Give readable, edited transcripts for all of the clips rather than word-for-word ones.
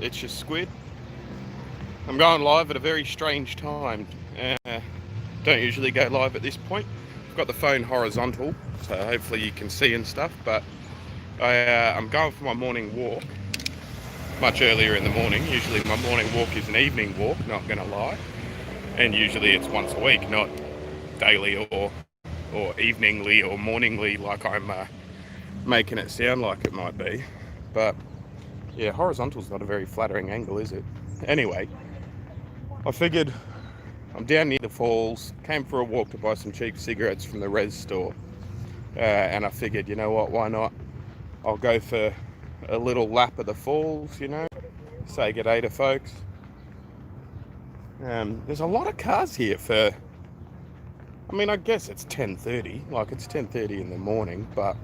It's just Squid. I'm going live at a very strange time. Don't usually go live at this point. I've got the phone horizontal, so hopefully you can see and stuff, but I'm going for my morning walk much earlier in the morning. Usually my morning walk is an evening walk, not going to lie. And usually it's once a week, not daily or eveningly or morningly like I'm making it sound like it might be. But yeah, horizontal's not a very flattering angle, is it? Anyway, I figured I'm down near the falls, came for a walk to buy some cheap cigarettes from the res store, and I figured, you know what, why not? I'll go for a little lap of the falls, you know, say good day to folks. There's a lot of cars here for, I mean, I guess it's 10:30, like it's 10:30 in the morning, but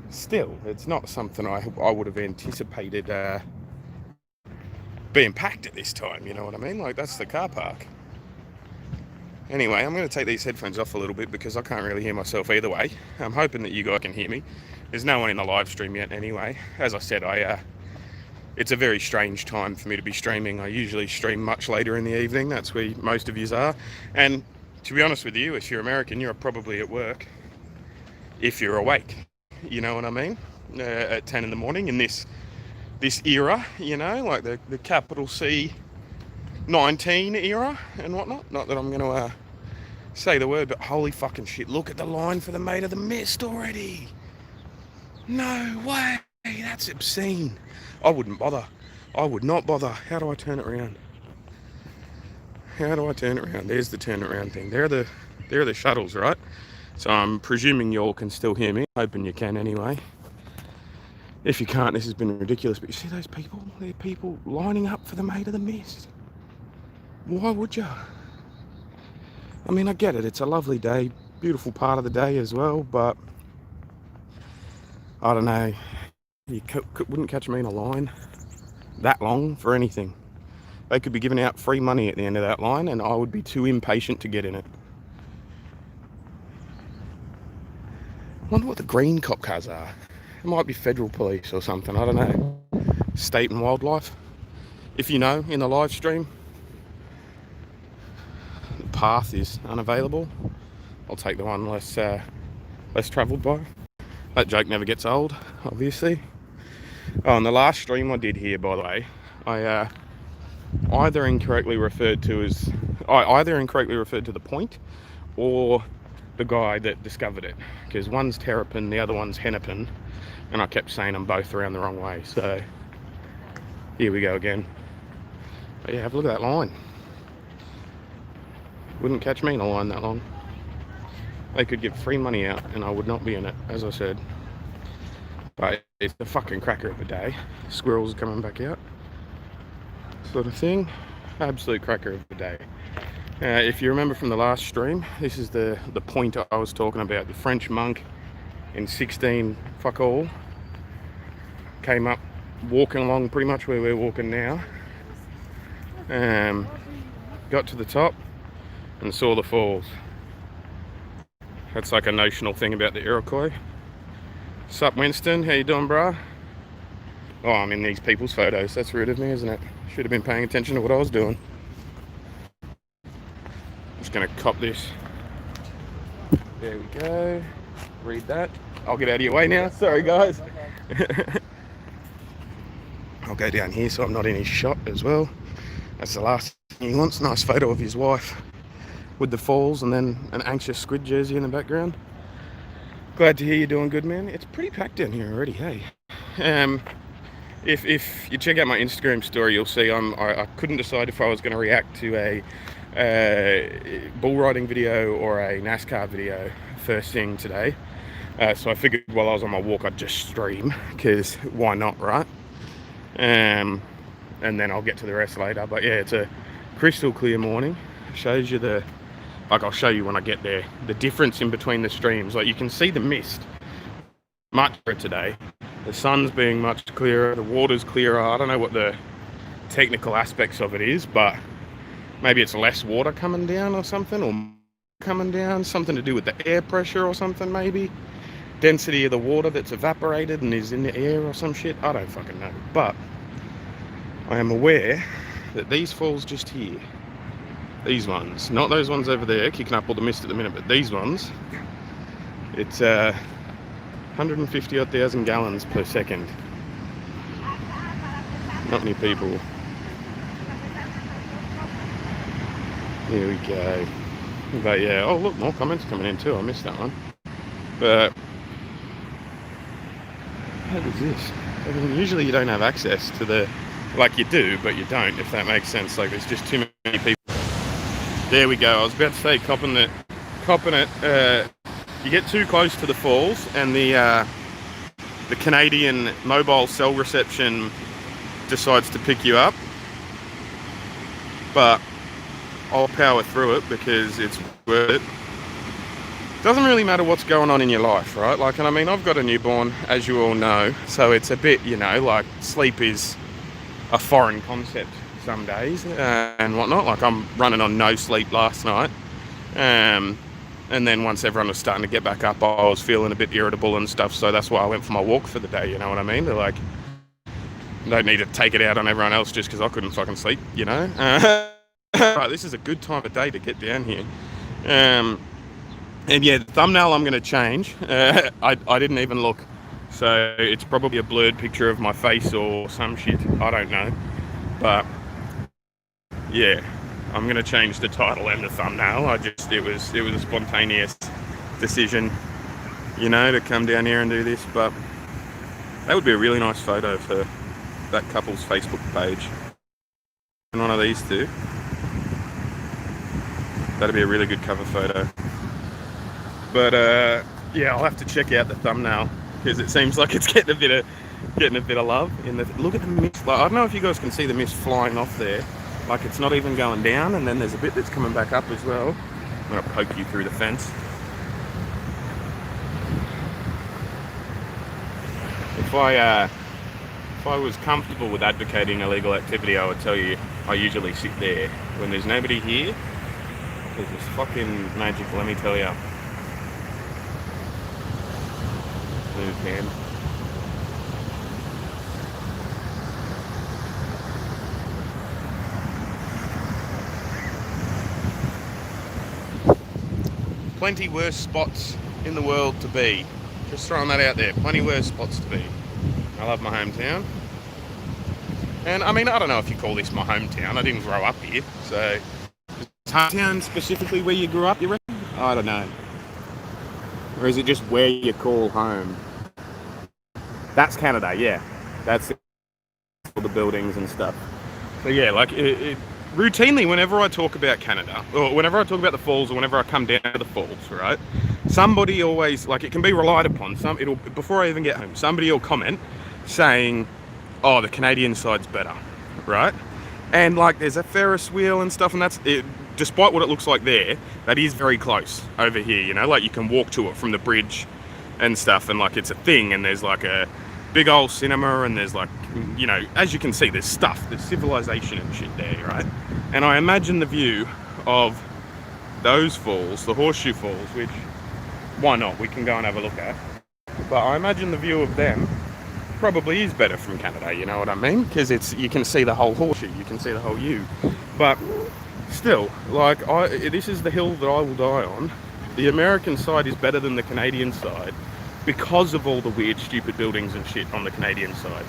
still, it's not something I would have anticipated being packed at this time, you know what I mean? Like, that's the car park. Anyway, I'm going to take these headphones off a little bit because I can't really hear myself either way. I'm hoping that you guys can hear me. There's no one in the live stream yet anyway. As I said, it's a very strange time for me to be streaming. I usually stream much later in the evening. That's where most of yous are. And to be honest with you, if you're American, you're probably at work if you're awake. You know what I mean? At 10 in the morning in this era, you know, like the capital C 19 era and whatnot. Not that I'm going to say the word, but holy fucking shit, look at the line for the Maid of the Mist already. No way, that's obscene. I wouldn't bother. I would not bother. How do I turn it around? How do I turn it around? There's the turn it around thing. There are the shuttles, right? So I'm presuming you all can still hear me. Hoping you can anyway. If you can't, this has been ridiculous. But you see those people? They're people lining up for the Maid of the Mist. Why would you? I mean, I get it. It's a lovely day. Beautiful part of the day as well. But I don't know. You wouldn't catch me in a line that long for anything. They could be giving out free money at the end of that line and I would be too impatient to get in it. I wonder what the green cop cars are. It might be federal police or something, I don't know. State and wildlife. If you know, in the live stream, the path is unavailable. I'll take the one less travelled by. That joke never gets old, obviously. Oh, and the last stream I did here, by the way, I either incorrectly referred to the point or the guy that discovered it, because one's terrapin, the other one's hennepin, and I kept saying them both around the wrong way. So here we go again. But yeah, have a look at that line. Wouldn't catch me in a line that long. They could give free money out and I would not be in it, as I said. But it's the fucking cracker of the day. Squirrels are coming back out, sort of thing. Absolute cracker of the day. If you remember from the last stream, this is the point I was talking about. The French monk in 16 fuck all came up walking along pretty much where we're walking now. Got to the top and saw the falls. That's like a notional thing about the Iroquois. Sup, Winston? How you doing, brah? Oh, I'm in these people's photos. That's rude of me, isn't it? Should have been paying attention to what I was doing. Just gonna cop this. There we go. Read that. I'll get out of your way now. Sorry, guys. I'll go down here so I'm not in his shot as well. That's the last thing he wants. Nice photo of his wife with the falls and then an anxious Squid jersey in the background. Glad to hear you're doing good, man. It's pretty packed down here already, hey. If you check out my Instagram story, you'll see I couldn't decide if I was going to react to a bull riding video or a NASCAR video first thing today. So I figured while I was on my walk, I'd just stream, because why not, right? And then I'll get to the rest later. But yeah, it's a crystal clear morning. Shows you I'll show you when I get there, the difference in between the streams. Like, you can see the mist much clearer today. The sun's being much clearer, the water's clearer. I don't know what the technical aspects of it is, but maybe it's less water coming down or something, or coming down, something to do with the air pressure or something maybe. Density of the water that's evaporated and is in the air or some shit. I don't fucking know. But I am aware that these falls just here, these ones, not those ones over there kicking up all the mist at the minute, but these ones, it's 150 odd thousand gallons per second. Not many people. Here we go. But yeah, oh look, more comments coming in too. I missed that one. But what is this? I mean, usually you don't have access to the, like you do, but you don't, if that makes sense. Like there's just too many people. There we go. I was about to say copping it. You get too close to the falls, and the Canadian mobile cell reception decides to pick you up. But I'll power through it because it's worth it. Doesn't really matter what's going on in your life, right? Like, and I mean, I've got a newborn, as you all know, so it's a bit, you know, like sleep is a foreign concept some days and whatnot. Like I'm running on no sleep last night, and then once everyone was starting to get back up, I was feeling a bit irritable and stuff. So that's why I went for my walk for the day. You know what I mean? They're like, don't need to take it out on everyone else just because I couldn't fucking sleep. You know? Right, this is a good time of day to get down here. And yeah, the thumbnail I'm going to change. I didn't even look. So it's probably a blurred picture of my face or some shit. I don't know. But yeah, I'm going to change the title and the thumbnail. It was a spontaneous decision, you know, to come down here and do this. But that would be a really nice photo for that couple's Facebook page. And one of these two. That'd be a really good cover photo. But yeah, I'll have to check out the thumbnail because it seems like it's getting a bit of love. Look at the mist. Like, I don't know if you guys can see the mist flying off there. Like it's not even going down, and then there's a bit that's coming back up as well. I'm gonna poke you through the fence. If I was comfortable with advocating illegal activity, I would tell you I usually sit there when there's nobody here. Because it's fucking magic, let me tell you. Move, man. Plenty worse spots in the world to be. Just throwing that out there. Plenty worse spots to be. I love my hometown. And I mean, I don't know if you call this my hometown. I didn't grow up here. So, is hometown specifically where you grew up, you reckon? I don't know. Or is it just where you call home? That's Canada, yeah. That's all the buildings and stuff. So yeah, like routinely whenever I talk about Canada, or whenever I talk about the falls, or whenever I come down to the falls, right? Somebody always, like it can be relied upon, before I even get home, somebody will comment saying, oh, the Canadian side's better, right? And like there's a Ferris wheel and stuff, and that's it. Despite what it looks like there, that is very close over here, you know, like you can walk to it from the bridge and stuff, and like it's a thing, and there's like a big old cinema, and there's like, you know, as you can see, there's civilization and shit there, right? And I imagine the view of those falls, the Horseshoe Falls, which, why not, we can go and have a look at, but I imagine the view of them probably is better from Canada, you know what I mean? Because you can see the whole horseshoe, you can see the whole U. But still, like, this is the hill that I will die on. The American side is better than the Canadian side because of all the weird, stupid buildings and shit on the Canadian side.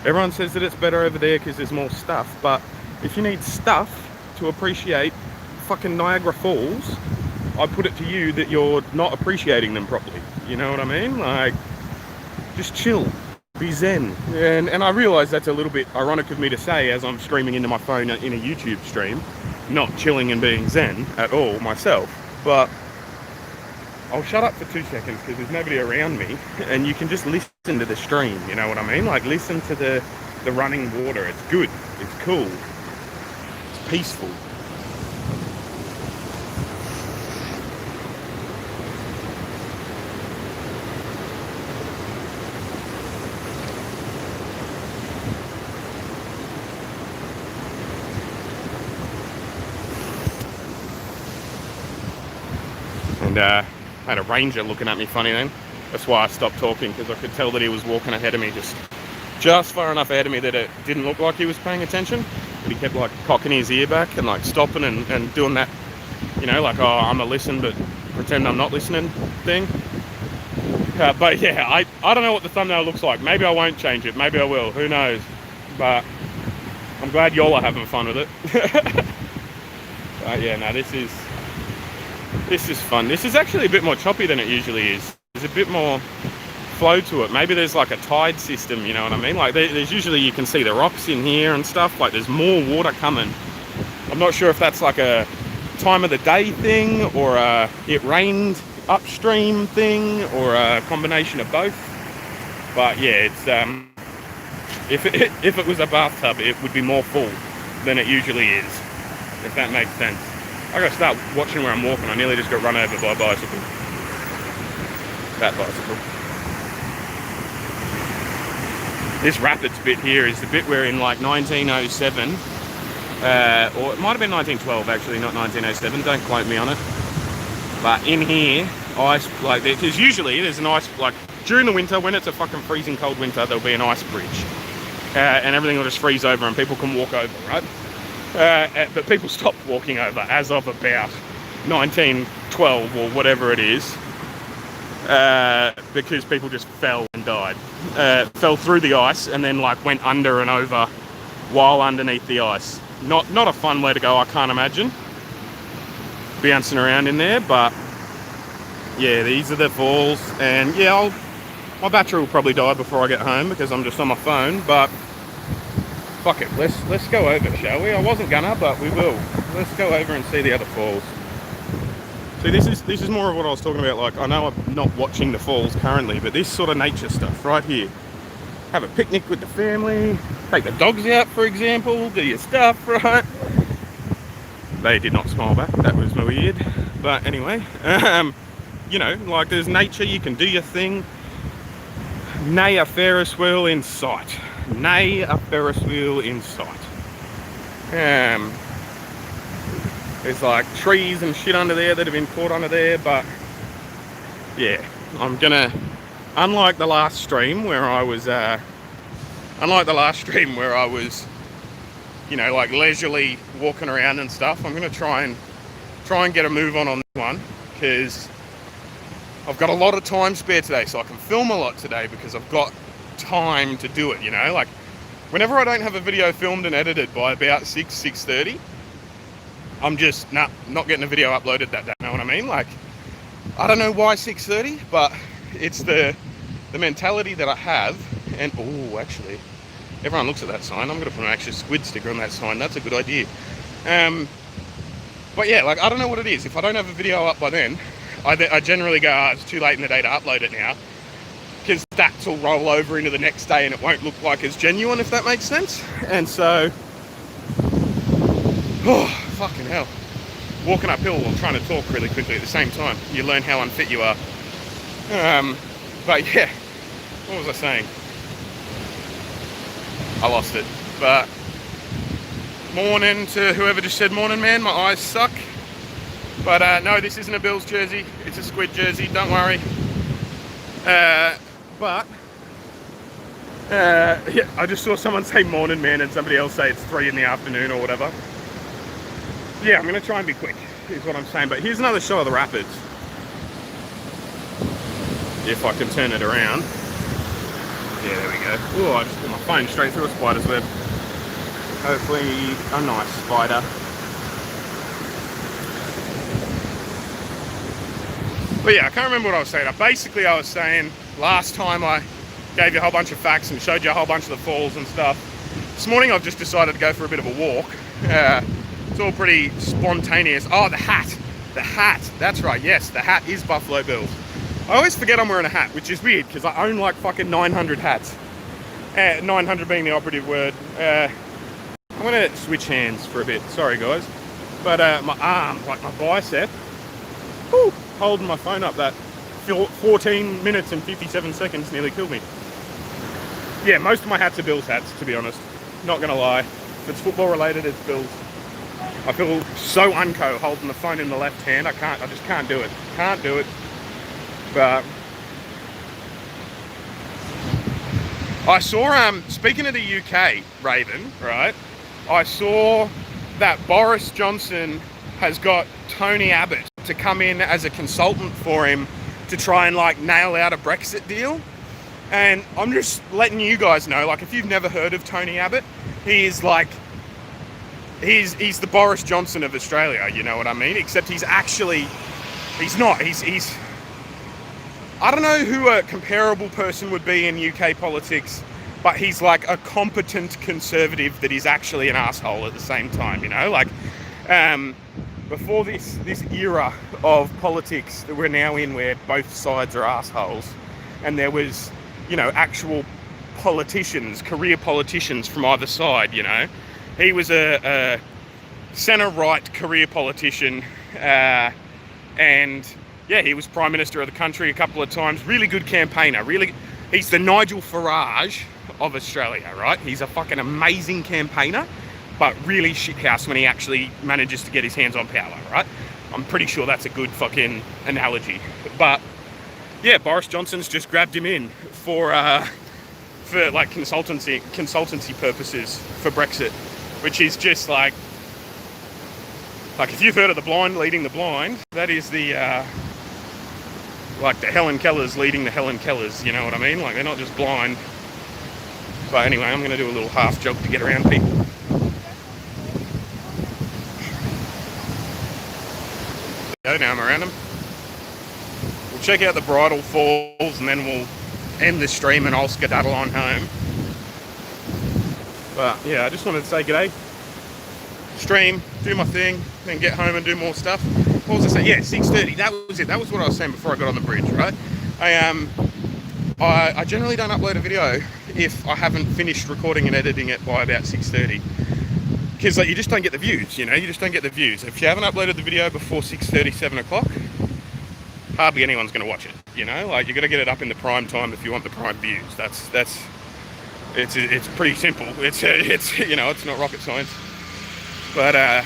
Everyone says that it's better over there because there's more stuff, but if you need stuff to appreciate fucking Niagara Falls, I put it to you that you're not appreciating them properly. You know what I mean? Like, just chill. Be zen. And I realise that's a little bit ironic of me to say as I'm streaming into my phone in a YouTube stream, not chilling and being zen at all myself, but I'll shut up for 2 seconds because there's nobody around me, and you can just listen to the stream, you know what I mean? Like, listen to the running water. It's good. It's cool. It's peaceful. And I had a ranger looking at me funny then. That's why I stopped talking, because I could tell that he was walking ahead of me, just just far enough ahead of me that it didn't look like he was paying attention, but he kept like cocking his ear back and like stopping and doing that, you know, like, oh, I'm a listen but pretend I'm not listening thing. But yeah, I don't know what the thumbnail looks like. Maybe I won't change it, maybe I will, who knows. But I'm glad y'all are having fun with it. But yeah, no, this is fun. This is actually a bit more choppy than it usually is. There's a bit more flow to it. Maybe there's like a tide system, you know what I mean? Like there's usually, you can see the rocks in here and stuff, like there's more water coming. I'm not sure if that's like a time of the day thing or it rained upstream thing or a combination of both. But yeah, it's if it was a bathtub, it would be more full than it usually is, if that makes sense. I gotta start watching where I'm walking. I nearly just got run over by a bicycle. That bicycle. This rapids bit here is the bit where in like 1907, or it might have been 1912 actually, not 1907, don't quote me on it. But in here, ice, like, because usually there's an ice, like during the winter, when it's a fucking freezing cold winter, there'll be an ice bridge. And everything will just freeze over and people can walk over, right? But people stopped walking over as of about 1912 or whatever it is, because people just fell and died. Fell through the ice and then like went under and over while underneath the ice. Not a fun way to go, I can't imagine. Bouncing around in there, but yeah, these are the falls. And yeah, my battery will probably die before I get home because I'm just on my phone, but fuck it, let's go over, shall we? I wasn't gonna, but we will. Let's go over and see the other falls. See, this is more of what I was talking about. Like, I know I'm not watching the falls currently, but this sort of nature stuff right here. Have a picnic with the family, take the dogs out, for example, do your stuff, right? They did not smile back, that was weird. But anyway, you know, like there's nature, you can do your thing. Nay, a Ferris wheel in sight. Nay, a Ferris wheel in sight. There's like trees and shit under there that have been caught under there, but yeah, I'm gonna, unlike the last stream where I was, you know, like leisurely walking around and stuff, I'm gonna try and get a move on this one, because I've got a lot of time spare today, so I can film a lot today because I've got time to do it, you know? Like, whenever I don't have a video filmed and edited by about 6:30, I'm just, not getting a video uploaded that day, you know what I mean? Like, I don't know why 6:30, but it's the mentality that I have. And, oh, actually, everyone looks at that sign. I'm going to put an actual squid sticker on that sign. That's a good idea. But yeah, like, I don't know what it is. If I don't have a video up by then, I generally go, oh, it's too late in the day to upload it now, because stats will roll over into the next day and it won't look like as genuine, if that makes sense. And so, oh, fucking hell. Walking uphill while trying to talk really quickly at the same time, you learn how unfit you are. But yeah, what was I saying? I lost it. But morning to whoever just said morning, man. My eyes suck. But no, this isn't a Bills jersey. It's a Squid jersey. Don't worry. Yeah, I just saw someone say morning, man, and somebody else say it's 3 in the afternoon or whatever. Yeah, I'm going to try and be quick, is what I'm saying. But here's another shot of the rapids. If I can turn it around. Yeah, there we go. Oh, I just put my phone straight through a spider's web. Hopefully a nice spider. But yeah, I can't remember what I was saying. Basically, I was saying last time I gave you a whole bunch of facts and showed you a whole bunch of the falls and stuff. This morning I've just decided to go for a bit of a walk. It's all pretty spontaneous. Oh, the hat. The hat. That's right, yes, the hat is Buffalo Bills. I always forget I'm wearing a hat, which is weird because I own like fucking 900 hats. 900 being the operative word. I'm going to switch hands for a bit. Sorry, guys. But my arm, like my bicep, whew, holding my phone up that 14 minutes and 57 seconds nearly killed me. Yeah, most of my hats are Bills hats, to be honest. Not going to lie. If it's football related, it's Bills. I feel so unco holding the phone in the left hand. I just can't do it. Can't do it. But I saw, speaking of the UK, Raven, right? I saw that Boris Johnson has got Tony Abbott to come in as a consultant for him to try and like nail out a Brexit deal. And I'm just letting you guys know, like, if you've never heard of Tony Abbott, he is like, he's the Boris Johnson of Australia, you know what I mean? Except he's actually, he's not, he's I don't know who a comparable person would be in UK politics, but he's like a competent conservative that is actually an asshole at the same time, you know? Like, before this era of politics that we're now in, where both sides are assholes, and there was, you know, actual politicians, career politicians from either side, you know? He was a centre-right career politician, and yeah, he was Prime Minister of the country a couple of times. Really good campaigner. Really, he's the Nigel Farage of Australia, right? He's a fucking amazing campaigner, but really shithouse when he actually manages to get his hands on power, right? I'm pretty sure that's a good fucking analogy. But yeah, Boris Johnson's just grabbed him in for like consultancy purposes for Brexit, which is just like if you've heard of the blind leading the blind, that is the like the Helen Kellers leading the Helen Kellers, you know what I mean? Like, they're not just blind. But anyway, I'm going to do a little half jog to get around people. Now I'm around them. We'll check out the Bridal Falls and then we'll end the stream and I'll skedaddle on home. But yeah, I just wanted to say g'day. Stream, do my thing, then get home and do more stuff. What was I saying? Yeah, 6:30. That was it. That was what I was saying before I got on the bridge, right? I generally don't upload a video if I haven't finished recording and editing it by about 6:30, because like, you just don't get the views, you know. You just don't get the views if you haven't uploaded the video before 6:30, 7 o'clock. Hardly anyone's going to watch it, you know. Like, you got to get it up in the prime time if you want the prime views. It's pretty simple. It's you know, it's not rocket science. But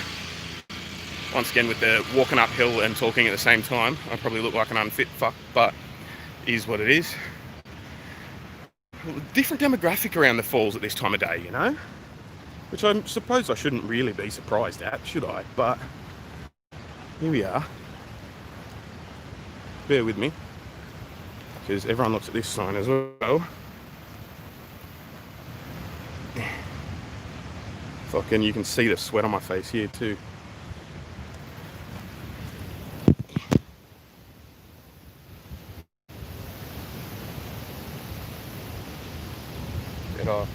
once again, with the walking uphill and talking at the same time, I probably look like an unfit fuck, but is what it is. Different demographic around the falls at this time of day, you know? Which I suppose I shouldn't really be surprised at, should I? But here we are. Bear with me, because everyone looks at this sign as well. Fucking, you can see the sweat on my face here too. Get off.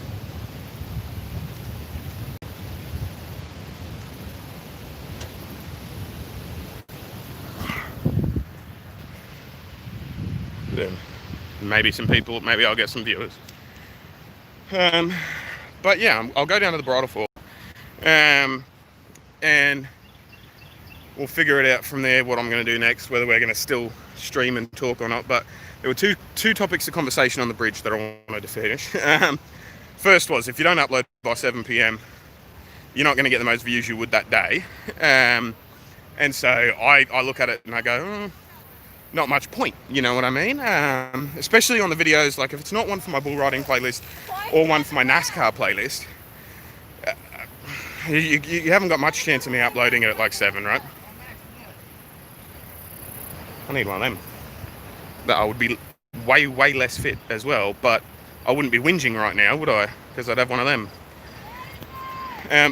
Then maybe some people, maybe I'll get some viewers. But yeah, I'll go down to the Bridal Falls. And we'll figure it out from there what I'm going to do next, whether we're going to still stream and talk or not. But there were two topics of conversation on the bridge that I wanted to finish. First was, if you don't upload by 7 p.m, you're not going to get the most views you would that day. And so I look at it and I go, not much point, you know what I mean? Especially on the videos, like if it's not one for my bull riding playlist or one for my NASCAR playlist, you haven't got much chance of me uploading it at like 7, right? I need one of them. That I would be way less fit as well, but I wouldn't be whinging right now, would I? Because I'd have one of them.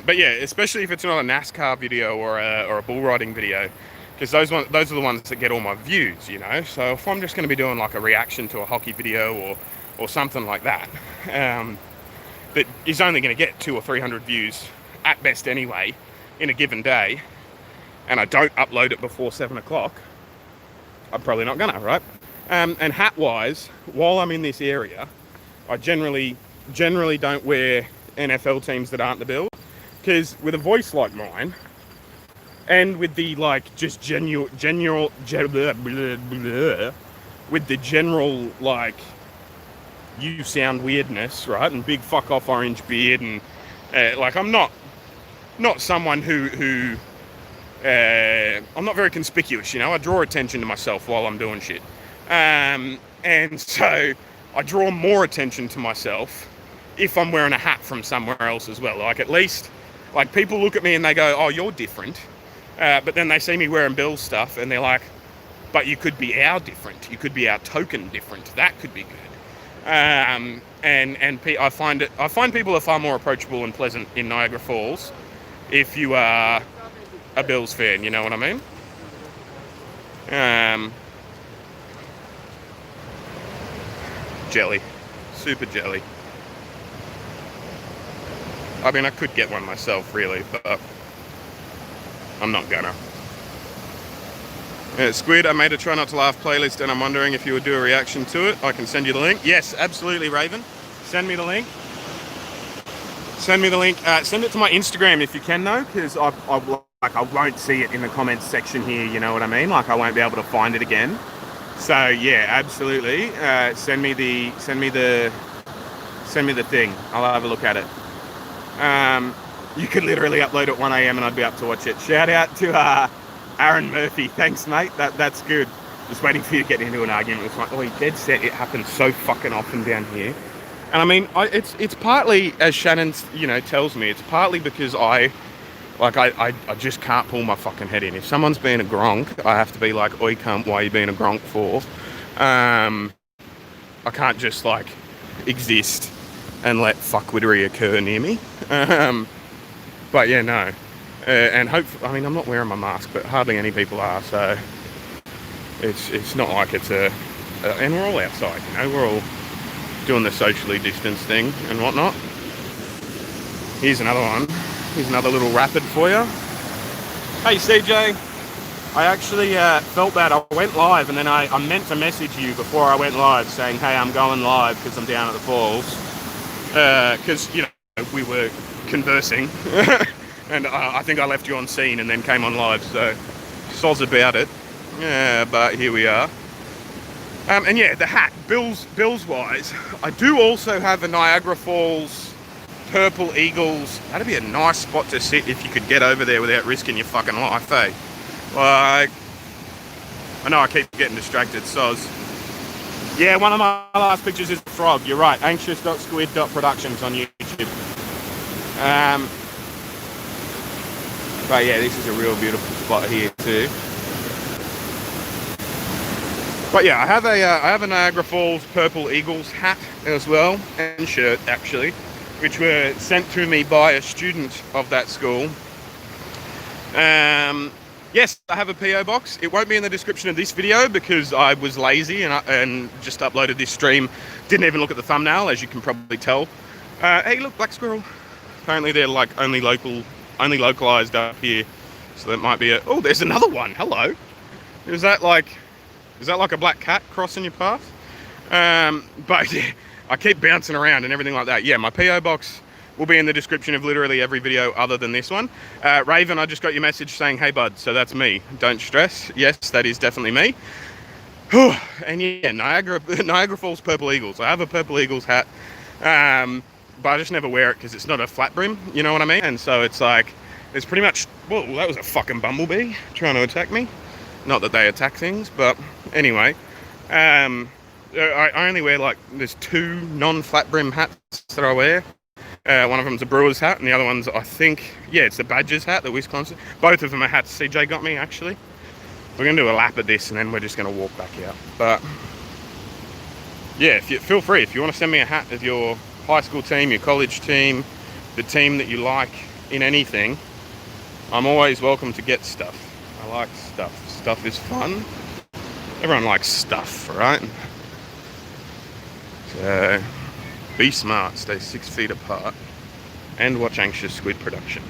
But yeah, especially if it's not a NASCAR video or a bull riding video, because those are the ones that get all my views, you know. So if I'm just going to be doing like a reaction to a hockey video or something like that, that is only going to get 200 or 300 views at best anyway in a given day, and I don't upload it before 7 o'clock, I'm probably not gonna, right? And hat wise, while I'm in this area, I generally don't wear NFL teams that aren't the Bills, because with a voice like mine and with the like just general with the general like you sound weirdness, right, and big fuck off orange beard, and like I'm not someone who I'm not very conspicuous, you know. I draw attention to myself while I'm doing shit, and so I draw more attention to myself if I'm wearing a hat from somewhere else as well. Like, at least, like, people look at me and they go, oh, you're different. But then they see me wearing Bill's stuff and they're like, but you could be our different. You could be our token different. That could be good. I find people are far more approachable and pleasant in Niagara Falls if you are a Bills fan, you know what I mean? Jelly. Super jelly. I mean, I could get one myself, really, but I'm not gonna. Squid, I made a Try Not to Laugh playlist and I'm wondering if you would do a reaction to it. I can send you the link. Yes, absolutely, Raven. Send me the link. Send me the link. Send it to my Instagram if you can, though, because I won't see it in the comments section here, you know what I mean? Like, I won't be able to find it again. So yeah, absolutely. Send me the thing. I'll have a look at it. You could literally upload at 1 a.m. and I'd be up to watch it. Shout out to Aaron Murphy. Thanks, mate. That's good. Just waiting for you to get into an argument with someone. Oh, he dead set. It happens so fucking often down here. And I mean, it's partly, as Shannon, tells me, it's partly because I just can't pull my fucking head in. If someone's being a gronk, I have to be like, oi cunt, why are you being a gronk for? I can't just, like, exist and let fuckwittery occur near me. But yeah, no. And hopefully, I mean, I'm not wearing my mask, but hardly any people are, so it's not like it's and we're all outside, we're all doing the socially distanced thing and whatnot. Here's another one. Here's another little rapid for you. Hey CJ, I actually felt bad. I went live and then I meant to message you before I went live saying, hey, I'm going live because I'm down at the falls. Because, we were conversing and I think I left you on scene and then came on live, so soz about it. Yeah, but here we are. And yeah, the hat, Bills wise, I do also have a Niagara Falls Purple Eagles. That'd be a nice spot to sit if you could get over there without risking your fucking life, eh? Like, I know I keep getting distracted, soz. Yeah, one of my last pictures is a frog. You're right, anxious.squid.productions on YouTube. But yeah, this is a real beautiful spot here too. But yeah, I have a Niagara Falls Purple Eagles hat as well, and shirt actually, which were sent to me by a student of that school. Yes, I have a PO box. It won't be in the description of this video because I was lazy and just uploaded this stream. Didn't even look at the thumbnail, as you can probably tell. Hey, look, black squirrel. Apparently they're like only localized up here, so that might be oh, there's another one. Hello. Is that like a black cat crossing your path? But yeah, I keep bouncing around and everything like that. Yeah, my PO box will be in the description of literally every video other than this one. Raven, I just got your message saying, hey bud, so that's me. Don't stress. Yes, that is definitely me. And yeah, Niagara Falls Purple Eagles. I have a Purple Eagles hat, but I just never wear it because it's not a flat brim, you know what I mean? And so it's like, it's pretty much, whoa, that was a fucking bumblebee trying to attack me. Not that they attack things, but anyway. I only wear, like, there's 2 non-flat brim hats that I wear. One of them's a Brewers hat, and the other one's, I think, yeah, it's the Badgers hat, the Wisconsin. Both of them are hats CJ got me, actually. We're going to do a lap of this, and then we're just going to walk back out. But, yeah, feel free. If you want to send me a hat of your high school team, your college team, the team that you like in anything, I'm always welcome to get stuff. I like stuff. Stuff is fun. Everyone likes stuff, right? So, be smart, stay 6 feet apart, and watch Anxious Squid Productions.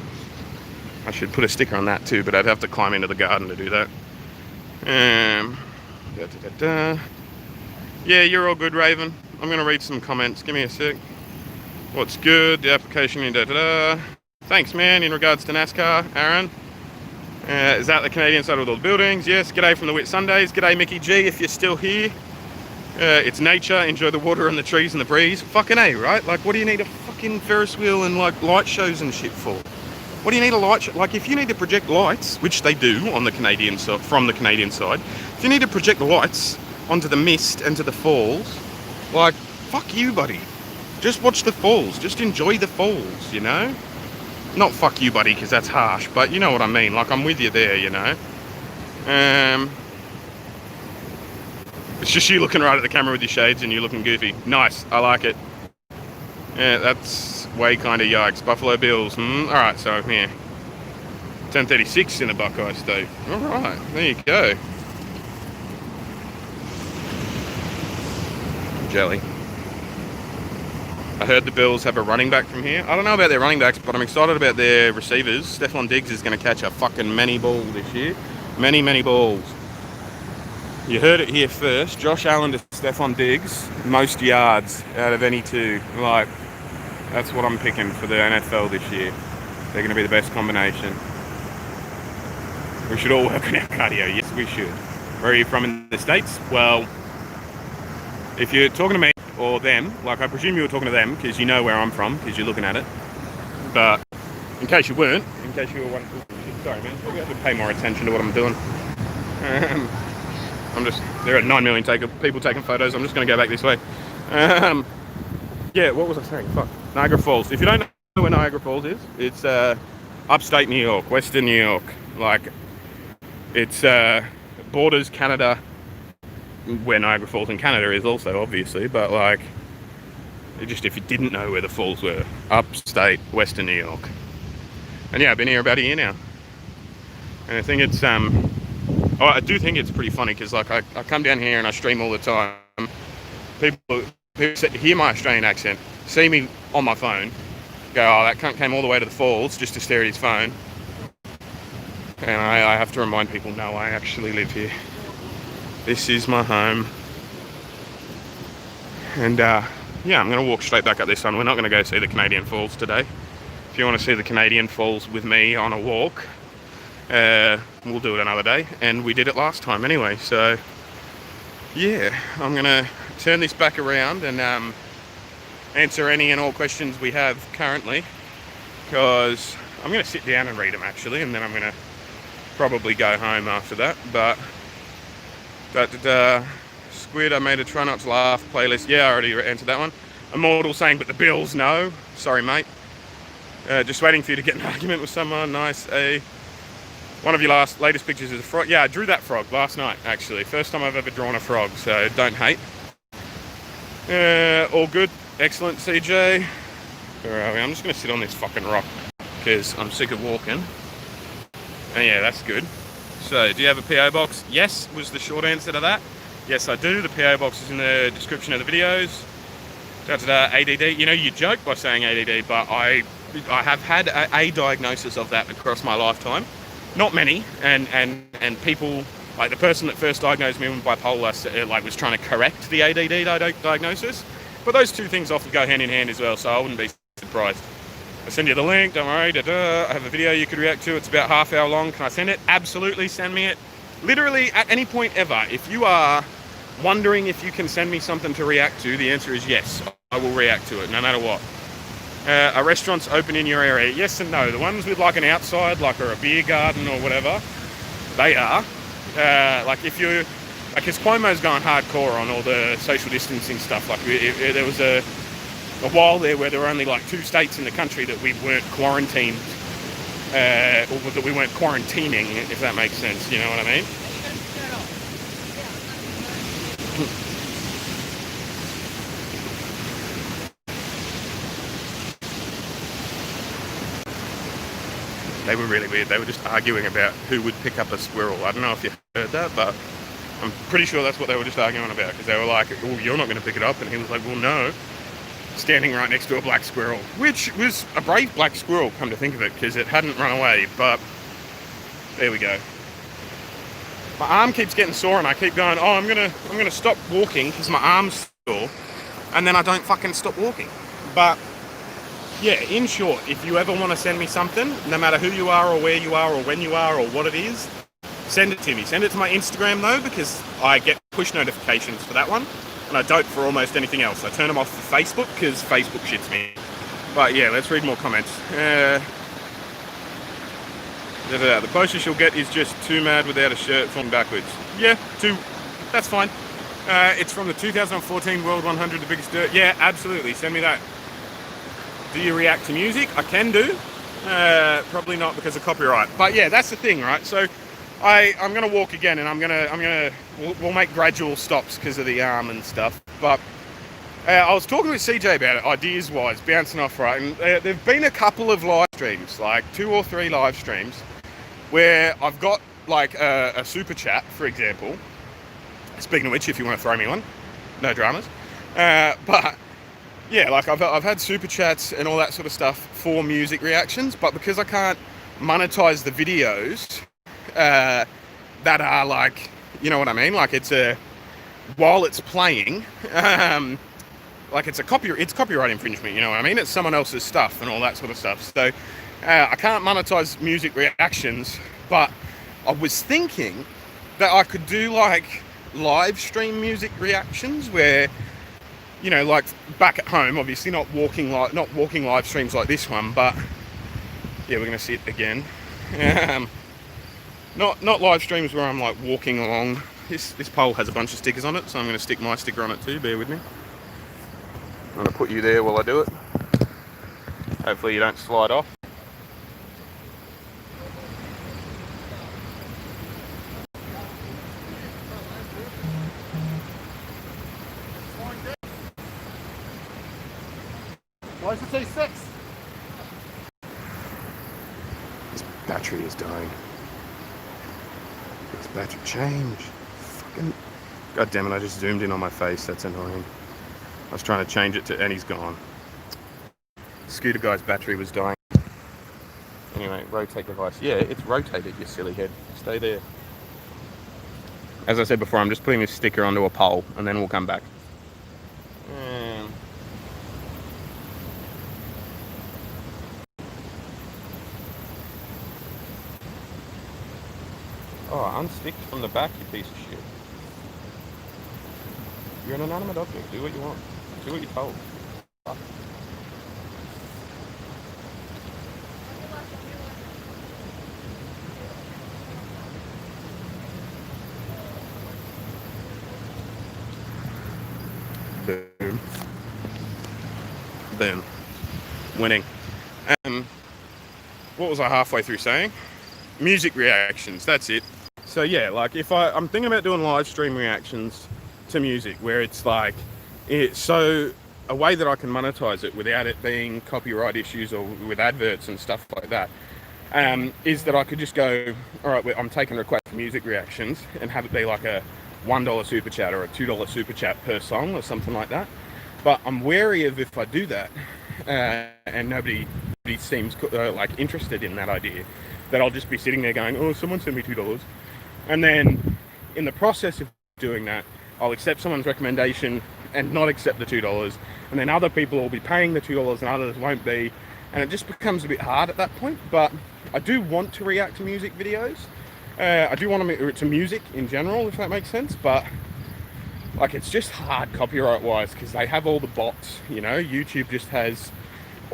I should put a sticker on that too, but I'd have to climb into the garden to do that. Yeah, you're all good, Raven. I'm going to read some comments. Give me a sec. What's good? The application, Thanks, man. In regards to NASCAR, Aaron. Is that the Canadian side with all the buildings? Yes. G'day from the Whit Sundays. G'day, Mickey G, if you're still here. It's nature. Enjoy the water and the trees and the breeze. Fucking A, right? Like, what do you need a fucking Ferris wheel and, like, light shows and shit for? What do you need a light show? Like, if you need to project lights, which they do on the Canadian side, from the Canadian side, if you need to project lights onto the mist and to the falls, like, fuck you, buddy. Just watch the falls. Just enjoy the falls, you know? Not fuck you, buddy, because that's harsh, but you know what I mean. Like, I'm with you there, you know? It's just you looking right at the camera with your shades and you looking goofy. Nice, I like it. Yeah, that's way kind of yikes. Buffalo Bills. Alright, so yeah. 10:36 in a Buckeye State. Alright, there you go. Jelly. I heard the Bills have a running back from here. I don't know about their running backs, but I'm excited about their receivers. Stephon Diggs is going to catch a fucking many ball this year. Many balls. You heard it here first. Josh Allen to Stephon Diggs, most yards out of any two. Like, that's what I'm picking for the NFL this year. They're going to be the best combination. We should all work on our cardio. Yes, we should. Where are you from in the States? Well, if you're talking to me or them, like I presume you were talking to them because you know where I'm from because you're looking at it. But in case you weren't, in case you were wondering, sorry man, we have to pay more attention to what I'm doing. There are 9 million people taking photos. I'm just going to go back this way. Yeah, what was I saying? Fuck. Niagara Falls. If you don't know where Niagara Falls is, it's upstate New York, western New York. Like, it's borders Canada, where Niagara Falls in Canada is also, obviously. But, like, just if you didn't know where the falls were, upstate western New York. And yeah, I've been here about a year now. And I think it's... I do think it's pretty funny because, like, I come down here and I stream all the time. People hear my Australian accent, see me on my phone, go, oh, that cunt came all the way to the falls just to stare at his phone. And I have to remind people, no, I actually live here. This is my home. And, yeah, I'm going to walk straight back up this one. We're not going to go see the Canadian Falls today. If you want to see the Canadian Falls with me on a walk, we'll do it another day, and we did it last time anyway, so yeah, I'm gonna turn this back around and answer any and all questions we have currently, because I'm gonna sit down and read them actually, and then I'm gonna probably go home after that. But Squid, I made a try not to laugh playlist. Yeah, I already answered that one. Immortal saying, but the Bills, no. Sorry mate. Just waiting for you to get an argument with someone. Nice. One of your latest pictures is a frog. Yeah, I drew that frog last night, actually. First time I've ever drawn a frog, so don't hate. All good. Excellent, CJ. Where are we? I'm just going to sit on this fucking rock because I'm sick of walking. And yeah, that's good. So, do you have a PO box? Yes, was the short answer to that. Yes, I do. The PO box is in the description of the videos. ADD. You know, you joke by saying ADD, but I have had a diagnosis of that across my lifetime. Not many, and people, like the person that first diagnosed me with bipolar, like was trying to correct the ADD diagnosis. But those two things often go hand in hand as well, so I wouldn't be surprised. I'll send you the link, don't worry, I have a video you could react to, it's about half hour long. Can I send it? Absolutely, send me it. Literally, at any point ever, if you are wondering if you can send me something to react to, the answer is yes, I will react to it, no matter what. Are restaurants open in your area? Yes and no. The ones with like an outside, like or a beer garden or whatever, they are. Like if you, like, because Cuomo's going hardcore on all the social distancing stuff. Like there was a while there where there were only like 2 states in the country that we weren't quarantined, or that we weren't quarantining, if that makes sense. You know what I mean? They were really weird. They were just arguing about who would pick up a squirrel. I don't know if you heard that, but I'm pretty sure that's what they were just arguing about, because they were like, oh, you're not going to pick it up. And he was like, well, no. Standing right next to a black squirrel, which was a brave black squirrel, come to think of it, because it hadn't run away. But there we go. My arm keeps getting sore and I keep going, oh, I'm gonna stop walking because my arm's sore, and then I don't fucking stop walking. But yeah, in short, if you ever want to send me something, no matter who you are or where you are or when you are or what it is, send it to me. Send it to my Instagram though, because I get push notifications for that one, and I don't for almost anything else. I turn them off for Facebook because Facebook shits me. But yeah, let's read more comments. The closest you'll get is just too mad without a shirt falling backwards. Yeah, that's fine. It's from the 2014 World 100, the biggest dirt. Yeah, absolutely. Send me that. Do you react to music? I can do. Probably not because of copyright. But yeah, that's the thing, right? So I'm gonna walk again, and we'll make gradual stops because of the arm and stuff. But I was talking with CJ about it, ideas-wise, bouncing off, right? And there've been a couple of live streams, like 2 or 3 live streams, where I've got like a super chat, for example. Speaking of which, if you want to throw me one, no dramas. But yeah, like I've had super chats and all that sort of stuff for music reactions, but because I can't monetize the videos that are like, you know what I mean? Like while it's playing, like it's copyright infringement, you know what I mean? It's someone else's stuff and all that sort of stuff. So I can't monetize music reactions, but I was thinking that I could do like live stream music reactions where, you know, like back at home, obviously not walking live streams like this one, but yeah, we're gonna see it again. Not live streams where I'm like walking along. This pole has a bunch of stickers on it, so I'm gonna stick my sticker on it too. Bear with me. I'm gonna put you there while I do it. Hopefully you don't slide off. Why does it say 6? This battery is dying. This battery change. Fucking. God damn it, I just zoomed in on my face. That's annoying. I was trying to change it and he's gone. Scooter guy's battery was dying. Anyway, rotate device. Yeah, it's rotated, you silly head. Stay there. As I said before, I'm just putting this sticker onto a pole and then we'll come back. Oh, unstick from the back, you piece of shit. You're an inanimate object. Do what you want. Do what you're told. Fuck. Boom. Boom. Winning. What was I halfway through saying? Music reactions, that's it. So yeah, like if I'm thinking about doing live stream reactions to music where it's like, so a way that I can monetize it without it being copyright issues or with adverts and stuff like that, is that I could just go, all right, I'm taking requests for music reactions and have it be like a $1 super chat or a $2 super chat per song or something like that. But I'm wary of if I do that and nobody seems like interested in that idea, that I'll just be sitting there going, oh, someone send me $2. And then in the process of doing that, I'll accept someone's recommendation and not accept the $2. And then other people will be paying the $2 and others won't be. And it just becomes a bit hard at that point. But I do want to react to music videos. I do want to music in general, if that makes sense. But like, it's just hard copyright wise because they have all the bots, you know. YouTube just has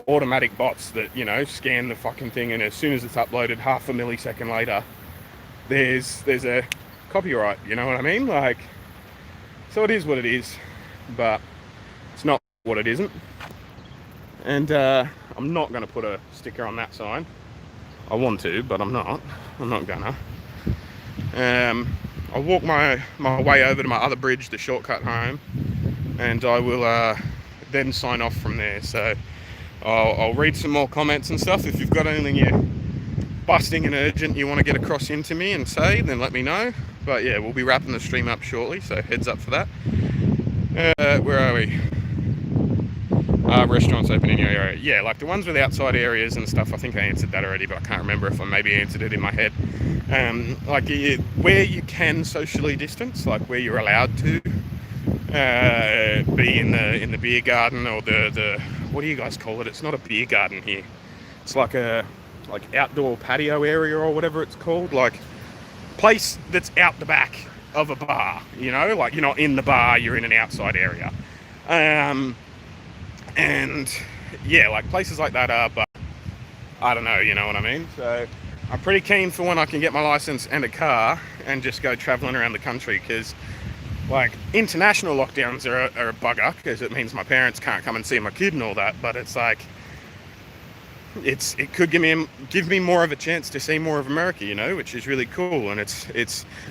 automatic bots that, you know, scan the fucking thing, and as soon as it's uploaded half a millisecond later, there's a copyright, you know what I mean? Like, so it is what it is, but it's not what it isn't. And I'm not going to put a sticker on that sign. I want to, but I'm not gonna. I'll walk my way over to my other bridge, the shortcut home, and I will then sign off from there. So I'll read some more comments and stuff. If you've got anything you're busting and urgent you want to get across into me and say, then let me know. But yeah, we'll be wrapping the stream up shortly, so heads up for that. Where are we? Restaurants open in your area. Yeah, like the ones with outside areas and stuff, I think I answered that already, but I can't remember if I maybe answered it in my head. Like where you can socially distance, like where you're allowed to be in the beer garden or the what do you guys call it? It's not a beer garden here. It's like a outdoor patio area or whatever it's called, like place that's out the back of a bar, you know, like you're not in the bar, you're in an outside area. And yeah, like places like that are, but I don't know, you know what I mean? So I'm pretty keen for when I can get my license and a car and just go traveling around the country, because Like, international lockdowns are a bugger, because it means my parents can't come and see my kid and all that, but it's like, it could give me more of a chance to see more of America, you know, which is really cool. And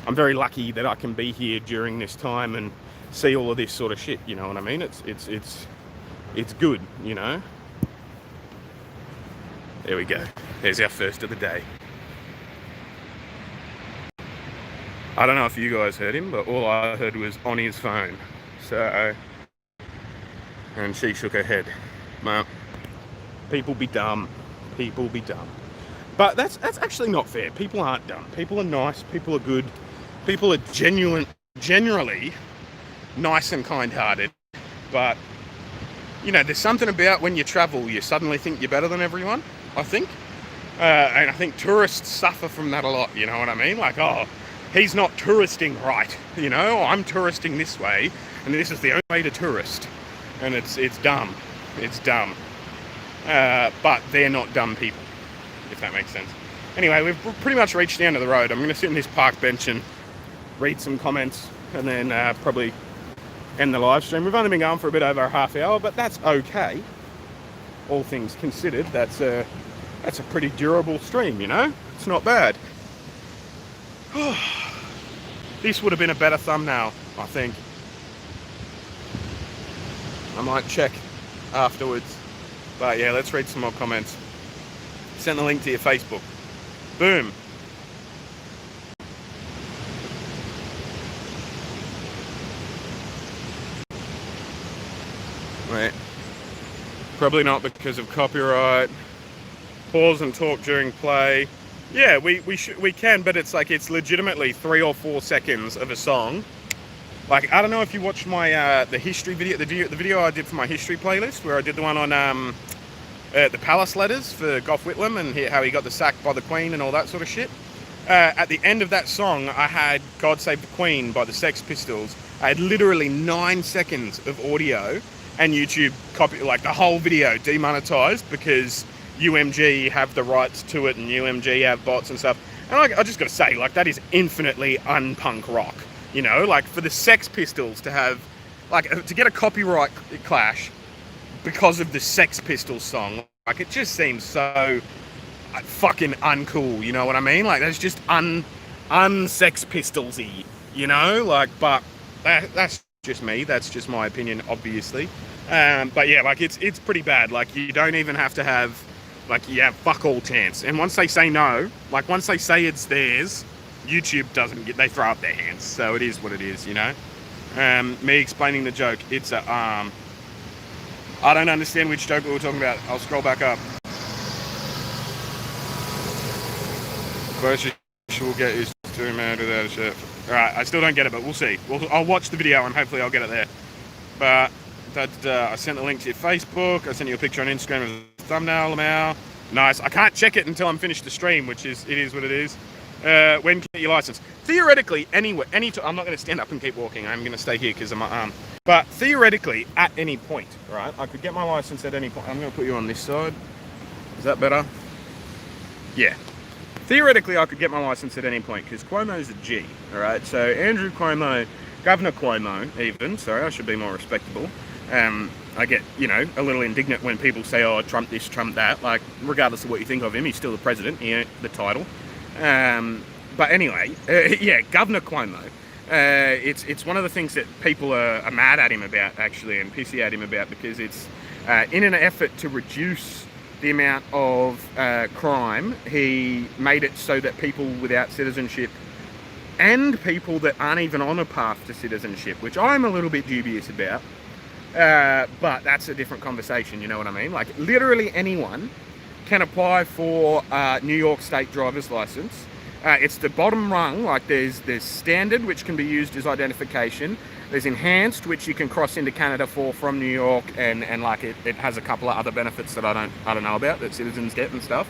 I'm very lucky that I can be here during this time and see all of this sort of shit, you know what I mean? It's good, you know. There we go. There's our first of the day. I don't know if you guys heard him, but all I heard was on his phone. So, and she shook her head. Well, people be dumb. People be dumb. But that's actually not fair. People aren't dumb. People are nice. People are good. People are generally nice and kind-hearted. But, you know, there's something about when you travel, you suddenly think you're better than everyone, I think. And I think tourists suffer from that a lot, you know what I mean? Like, oh, he's not touristing right, you know? I'm touristing this way, and this is the only way to tourist. And it's dumb. It's dumb. But they're not dumb people, if that makes sense. Anyway, we've pretty much reached the end of the road. I'm going to sit in this park bench and read some comments, and then probably end the live stream. We've only been going for a bit over a half hour, but that's okay. All things considered, that's a pretty durable stream, you know? It's not bad. This would have been a better thumbnail, I think. I might check afterwards. But yeah, let's read some more comments. Send the link to your Facebook. Boom. Wait. Probably not because of copyright. Pause and talk during play. Yeah, we can, but it's like it's legitimately 3 or 4 seconds of a song. Like, I don't know if you watched my the history video, the video I did for my history playlist, where I did the one on the palace letters for Gough Whitlam and how he got the sack by the Queen and all that sort of shit. At the end of that song, I had God Save the Queen by the Sex Pistols. I had literally 9 seconds of audio, and YouTube like the whole video demonetized because UMG have the rights to it and UMG have bots and stuff. And I just got to say, like, that is infinitely un-punk rock. You know, like, for the Sex Pistols to have, like, to get a copyright clash because of the Sex Pistols song, like, it just seems so fucking uncool, you know what I mean? Like, that's just un-Sex Pistols-y, you know? Like, but that's just me. That's just my opinion, obviously. But yeah, like, it's pretty bad. Like, you don't even have to have, like, yeah, fuck all chance. And once they say no, like, once they say it's theirs, YouTube they throw up their hands. So it is what it is, you know? Me explaining the joke, it's a arm. I don't understand which joke we were talking about. I'll scroll back up. First, you will get used to a man without a shirt. Alright, I still don't get it, but we'll see. I'll watch the video and hopefully I'll get it there. But I sent the link to your Facebook. I sent you a picture on Instagram of the thumbnail. Nice. I can't check it until I'm finished the stream, which is, it is what it is. When can you get your license? Theoretically, anywhere, I'm not going to stand up and keep walking. I'm going to stay here because of my arm. But theoretically, at any point, right, I could get my license at any point. I'm going to put you on this side. Is that better? Yeah. Theoretically, I could get my license at any point because Cuomo's a G, all right? So Andrew Cuomo, Governor Cuomo even, sorry, I should be more respectable. I get, you know, a little indignant when people say, oh, Trump this, Trump that. Like, regardless of what you think of him, he's still the president. He earned the title. But anyway, yeah, Governor Cuomo. It's one of the things that people are mad at him about, actually, and pissy at him about, because it's in an effort to reduce the amount of crime, he made it so that people without citizenship and people that aren't even on a path to citizenship, which I'm a little bit dubious about, but that's a different conversation, you know what I mean? Like, literally anyone can apply for New York State driver's license. It's the bottom rung. Like, there's standard, which can be used as identification. There's enhanced, which you can cross into Canada for from New York, and like it has a couple of other benefits that I don't know about that citizens get and stuff.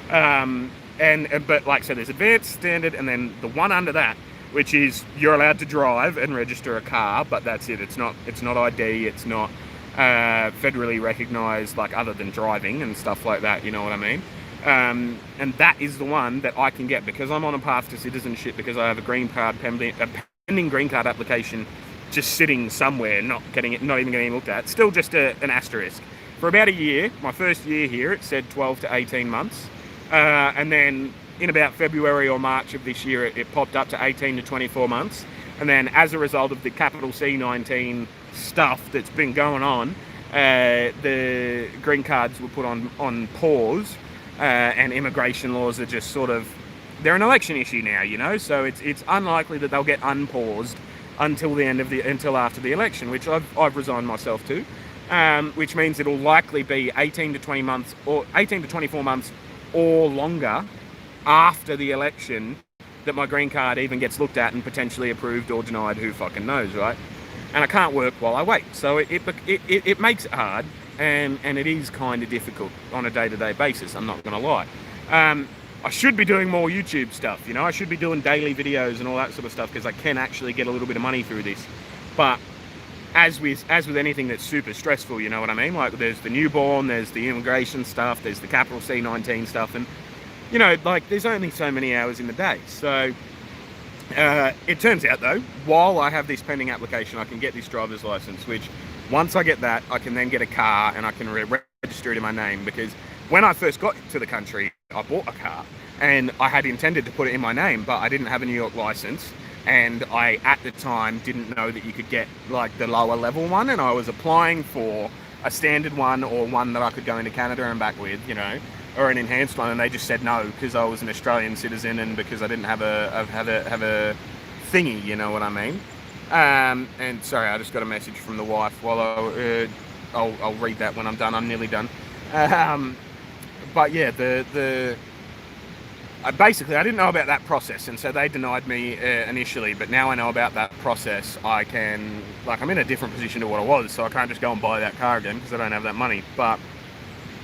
But like, so there's advanced, standard, and then the one under that, which is you're allowed to drive and register a car, but that's it. It's not ID. It's not federally recognized, like, other than driving and stuff like that. You know what I mean? And that is the one that I can get because I'm on a path to citizenship, because I have a green card pending green card application just sitting somewhere, not even getting looked at. Still just an asterisk. For about a year, my first year here, it said 12 to 18 months. And then in about February or March of this year, it popped up to 18 to 24 months. And then as a result of the capital C-19 stuff that's been going on, the green cards were put on pause, and immigration laws are just sort of, they're an election issue now, you know, so it's unlikely that they'll get unpaused until after the election, which I've resigned myself to, which means it'll likely be 18 to 20 months or 18 to 24 months or longer after the election that my green card even gets looked at and potentially approved or denied. Who fucking knows, right? And I can't work while I wait, so it makes it hard, and it is kind of difficult on a day-to-day basis, I'm not going to lie. I should be doing more YouTube stuff, you know, I should be doing daily videos and all that sort of stuff, because I can actually get a little bit of money through this. But as with anything that's super stressful, you know what I mean? Like, there's the newborn, there's the immigration stuff, there's the capital C-19 stuff, and, you know, like, there's only so many hours in the day. So it turns out, though, while I have this pending application, I can get this driver's license, which once I get that, I can then get a car and I can register it in my name, because when I first got to the country, I bought a car and I had intended to put it in my name, but I didn't have a New York license, and I, at the time, didn't know that you could get, like, the lower level one, and I was applying for a standard one or one that I could go into Canada and back with, you know, or an enhanced one, and they just said no because I was an Australian citizen and because I didn't have a thingy, you know what I mean? And sorry, I just got a message from the wife. While I'll read that when I'm done. I'm nearly done. But yeah, basically I didn't know about that process, and so they denied me initially. But now I know about that process. I can, like, I'm in a different position to what I was, so I can't just go and buy that car again because I don't have that money. But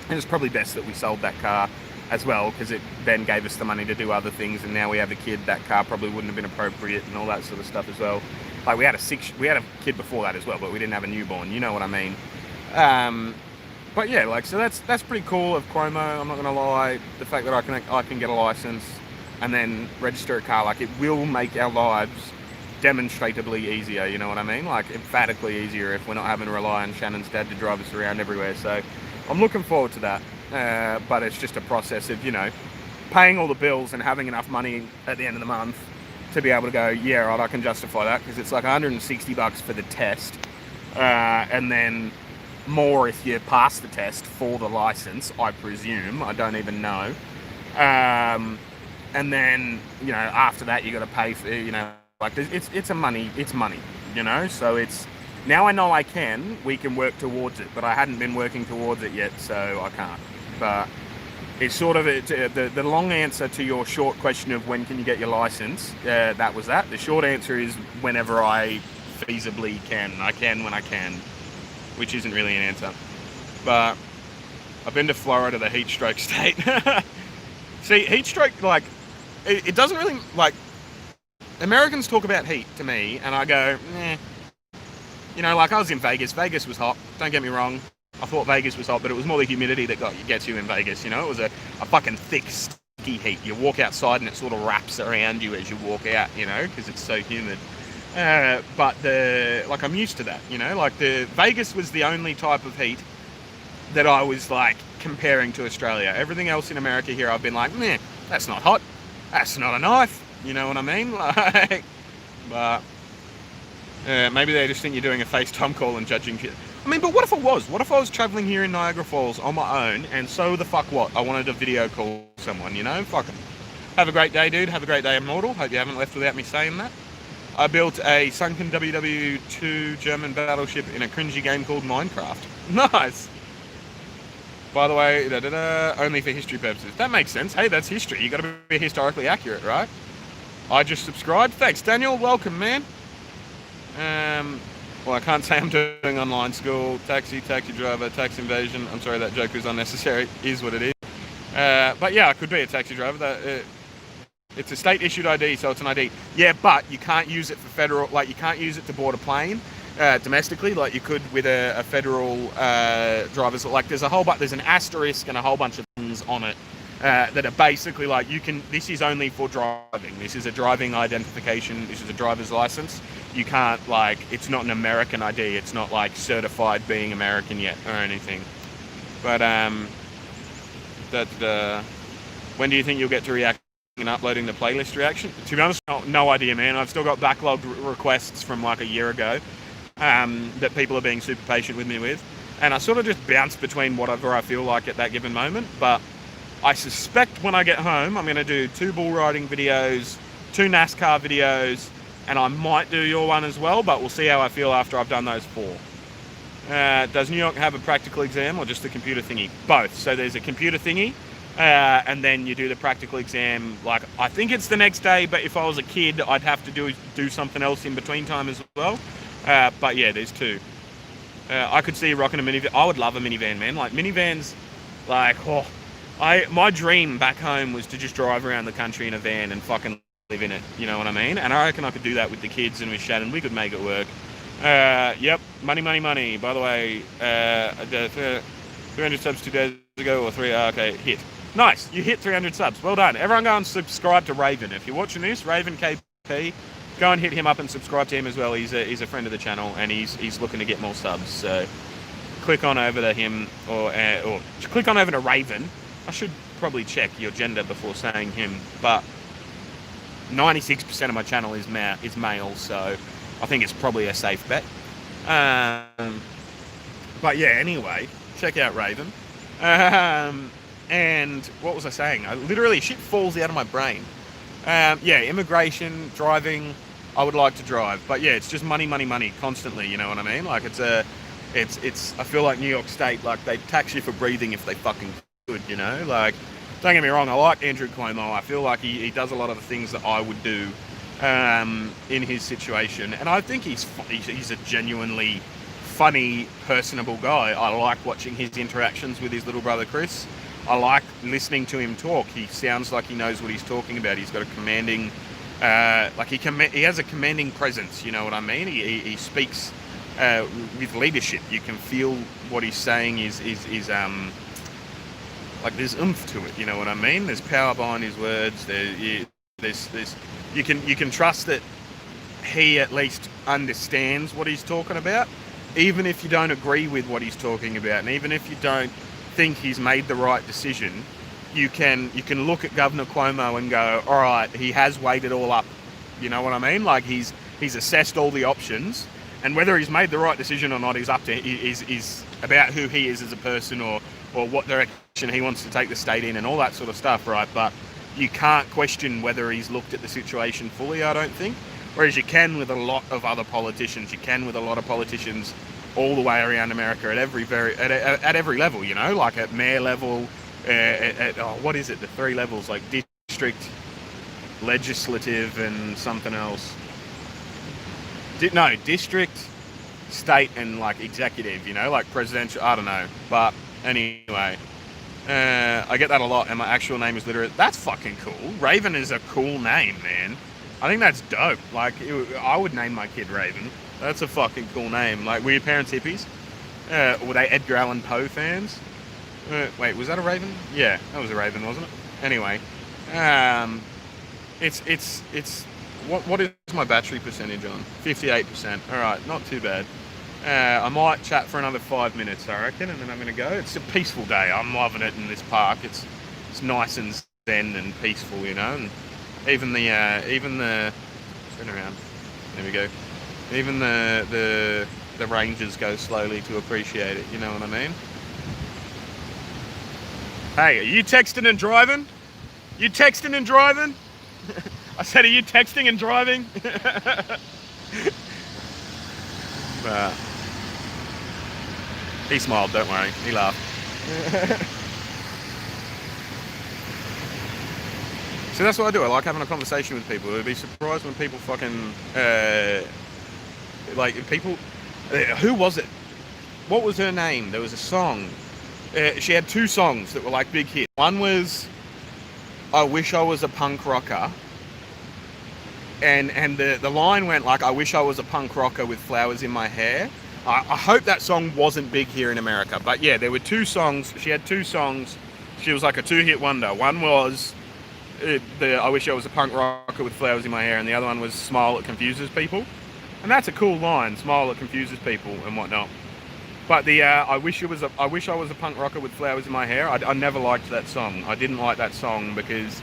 it's probably best that we sold that car as well, because it then gave us the money to do other things, and now we have a kid. That car probably wouldn't have been appropriate and all that sort of stuff as well. Like, we had a kid before that as well, but we didn't have a newborn, you know what I mean? But yeah, like, so that's pretty cool of Cuomo, I'm not gonna lie. The fact that I can get a license and then register a car, like, it will make our lives demonstrably easier, you know what I mean? Like, emphatically easier if we're not having to rely on Shannon's dad to drive us around everywhere. So I'm looking forward to that, but it's just a process of, you know, paying all the bills and having enough money at the end of the month to be able to go, yeah, right, I can justify that, because it's like $160 for the test, and then more if you pass the test for the license, I presume. I don't even know. And then, you know, after that you got to pay for, you know, like, it's money, you know. So it's, now I know we can work towards it, but I hadn't been working towards it yet, so I can't. But it's sort of the long answer to your short question of when can you get your license. That was that. The short answer is whenever I feasibly can. I can when I can, which isn't really an answer. But I've been to Florida, the heat stroke state. See, heat stroke, like, it doesn't really, like, Americans talk about heat to me, and I go, eh. You know, like, I was in Vegas. Vegas was hot. Don't get me wrong. I thought Vegas was hot, but it was more the humidity that gets you in Vegas, you know? It was a fucking thick, sticky heat. You walk outside and it sort of wraps around you as you walk out, you know, because it's so humid. But I'm used to that, you know? Like, Vegas was the only type of heat that I was, like, comparing to Australia. Everything else in America here, I've been like, meh, that's not hot. That's not a knife. You know what I mean? Like, but maybe they just think you're doing a FaceTime call and judging shit. I mean, but what if I was? What if I was traveling here in Niagara Falls on my own, and so the fuck what? I wanted to video call someone, you know? Fuck 'em. Have a great day, dude. Have a great day, Immortal. Hope you haven't left without me saying that. I built a sunken WW2 German battleship in a cringy game called Minecraft. Nice. By the way, only for history purposes. That makes sense. Hey, that's history. You got to be historically accurate, right? I just subscribed. Thanks, Daniel. Welcome, man. Well, I can't say I'm doing online school. Taxi driver, tax invasion. I'm sorry, that joke was unnecessary. Is what it is. But yeah, I could be a taxi driver. It's a state-issued ID, so it's an ID. Yeah, but you can't use it for federal. Like, you can't use it to board a plane domestically, like you could with a federal driver's. Like, there's an asterisk and a whole bunch of things on it that are basically like, this is only for driving. This is a driving identification. This is a driver's license. You can't, like, it's not an American ID. It's not like certified being American yet or anything. But when do you think you'll get to react and uploading the playlist reaction? To be honest, no idea, man. I've still got backlogged requests from like a year ago that people are being super patient with me with. And I sort of just bounce between whatever I feel like at that given moment. But I suspect when I get home, I'm going to do 2 bull riding videos, 2 NASCAR videos, and I might do your one as well, but we'll see how I feel after I've done those 4. Does New York have a practical exam or just a computer thingy? Both. So there's a computer thingy, and then you do the practical exam. Like, I think it's the next day, but if I was a kid, I'd have to do something else in between time as well. But yeah, there's 2. I could see you rocking a minivan. I would love a minivan, man. Like, minivans, like, my dream back home was to just drive around the country in a van and fucking live in it, you know what I mean? And I reckon I could do that with the kids and with Shannon. We could make it work. Yep, money. By the way, 300 subs 2 days ago or 3. Okay, hit. Nice, you hit 300 subs. Well done. Everyone go and subscribe to Raven. If you're watching this, Raven KP, go and hit him up and subscribe to him as well. He's a friend of the channel, and he's looking to get more subs. So click on over to him, or click on over to Raven. I should probably check your gender before saying him, but 96% of my channel is male, so I think it's probably a safe bet. But yeah, anyway, check out Raven. And what was I saying? Literally, shit falls out of my brain. Yeah, immigration, driving. I would like to drive, but yeah, it's just money constantly. You know what I mean? Like, it's I feel like New York State, like, they tax you for breathing if they fucking could. You know, like, don't get me wrong, I like Andrew Cuomo. I feel like he does a lot of the things that I would do in his situation, and I think he's a genuinely funny, personable guy. I like watching his interactions with his little brother Chris. I like listening to him talk. He sounds like he knows what he's talking about. He's got a commanding, he has a commanding presence. You know what I mean? He speaks with leadership. You can feel what he's saying is like, there's oomph to it. You know what I mean? There's power behind his words. You can trust that he at least understands what he's talking about, even if you don't agree with what he's talking about, and even if you don't think he's made the right decision. You can look at Governor Cuomo and go, all right, he has weighed it all up. You know what I mean? Like, he's assessed all the options, and whether he's made the right decision or not is up to is about who he is as a person, or what direction he wants to take the state in, and all that sort of stuff, right? But you can't question whether he's looked at the situation fully, I don't think. Whereas you can with a lot of other politicians. You can with a lot of politicians all the way around America at every level, you know, like at mayor level, what is it, the 3 levels, like district, legislative, and something else. District, state, and like executive, you know, like presidential, I don't know. But anyway, I get that a lot, and my actual name is literally, that's fucking cool. Raven is a cool name, man. I think that's dope. Like, I would name my kid Raven. That's a fucking cool name. Like, were your parents hippies? Were they Edgar Allan Poe fans? Wait, was that a Raven? Yeah, that was a Raven, wasn't it? Anyway, what is my battery percentage on? 58%. All right, not too bad. I might chat for another 5 minutes, I reckon, and then I'm going to go. It's a peaceful day. I'm loving it in this park. It's nice and zen and peaceful, you know. And even the turn around. There we go. Even the rangers go slowly to appreciate it. You know what I mean? Hey, are you texting and driving? You texting and driving? I said, are you texting and driving? He smiled, don't worry. He laughed. So that's what I do. I like having a conversation with people. I'd be surprised when people fucking... who was it? What was her name? There was a song. She had 2 songs that were like big hits. One was I Wish I Was a Punk Rocker. And the line went like, I wish I was a punk rocker with flowers in my hair. I hope that song wasn't big here in America. But yeah, there were 2 songs. She had 2 songs. She was like a two-hit wonder. One was I wish I was a punk rocker with flowers in my hair, and the other one was smile that confuses people. And that's a cool line, smile that confuses people and whatnot. But the I wish I was a punk rocker with flowers in my hair. I never liked that song. I didn't like that song because,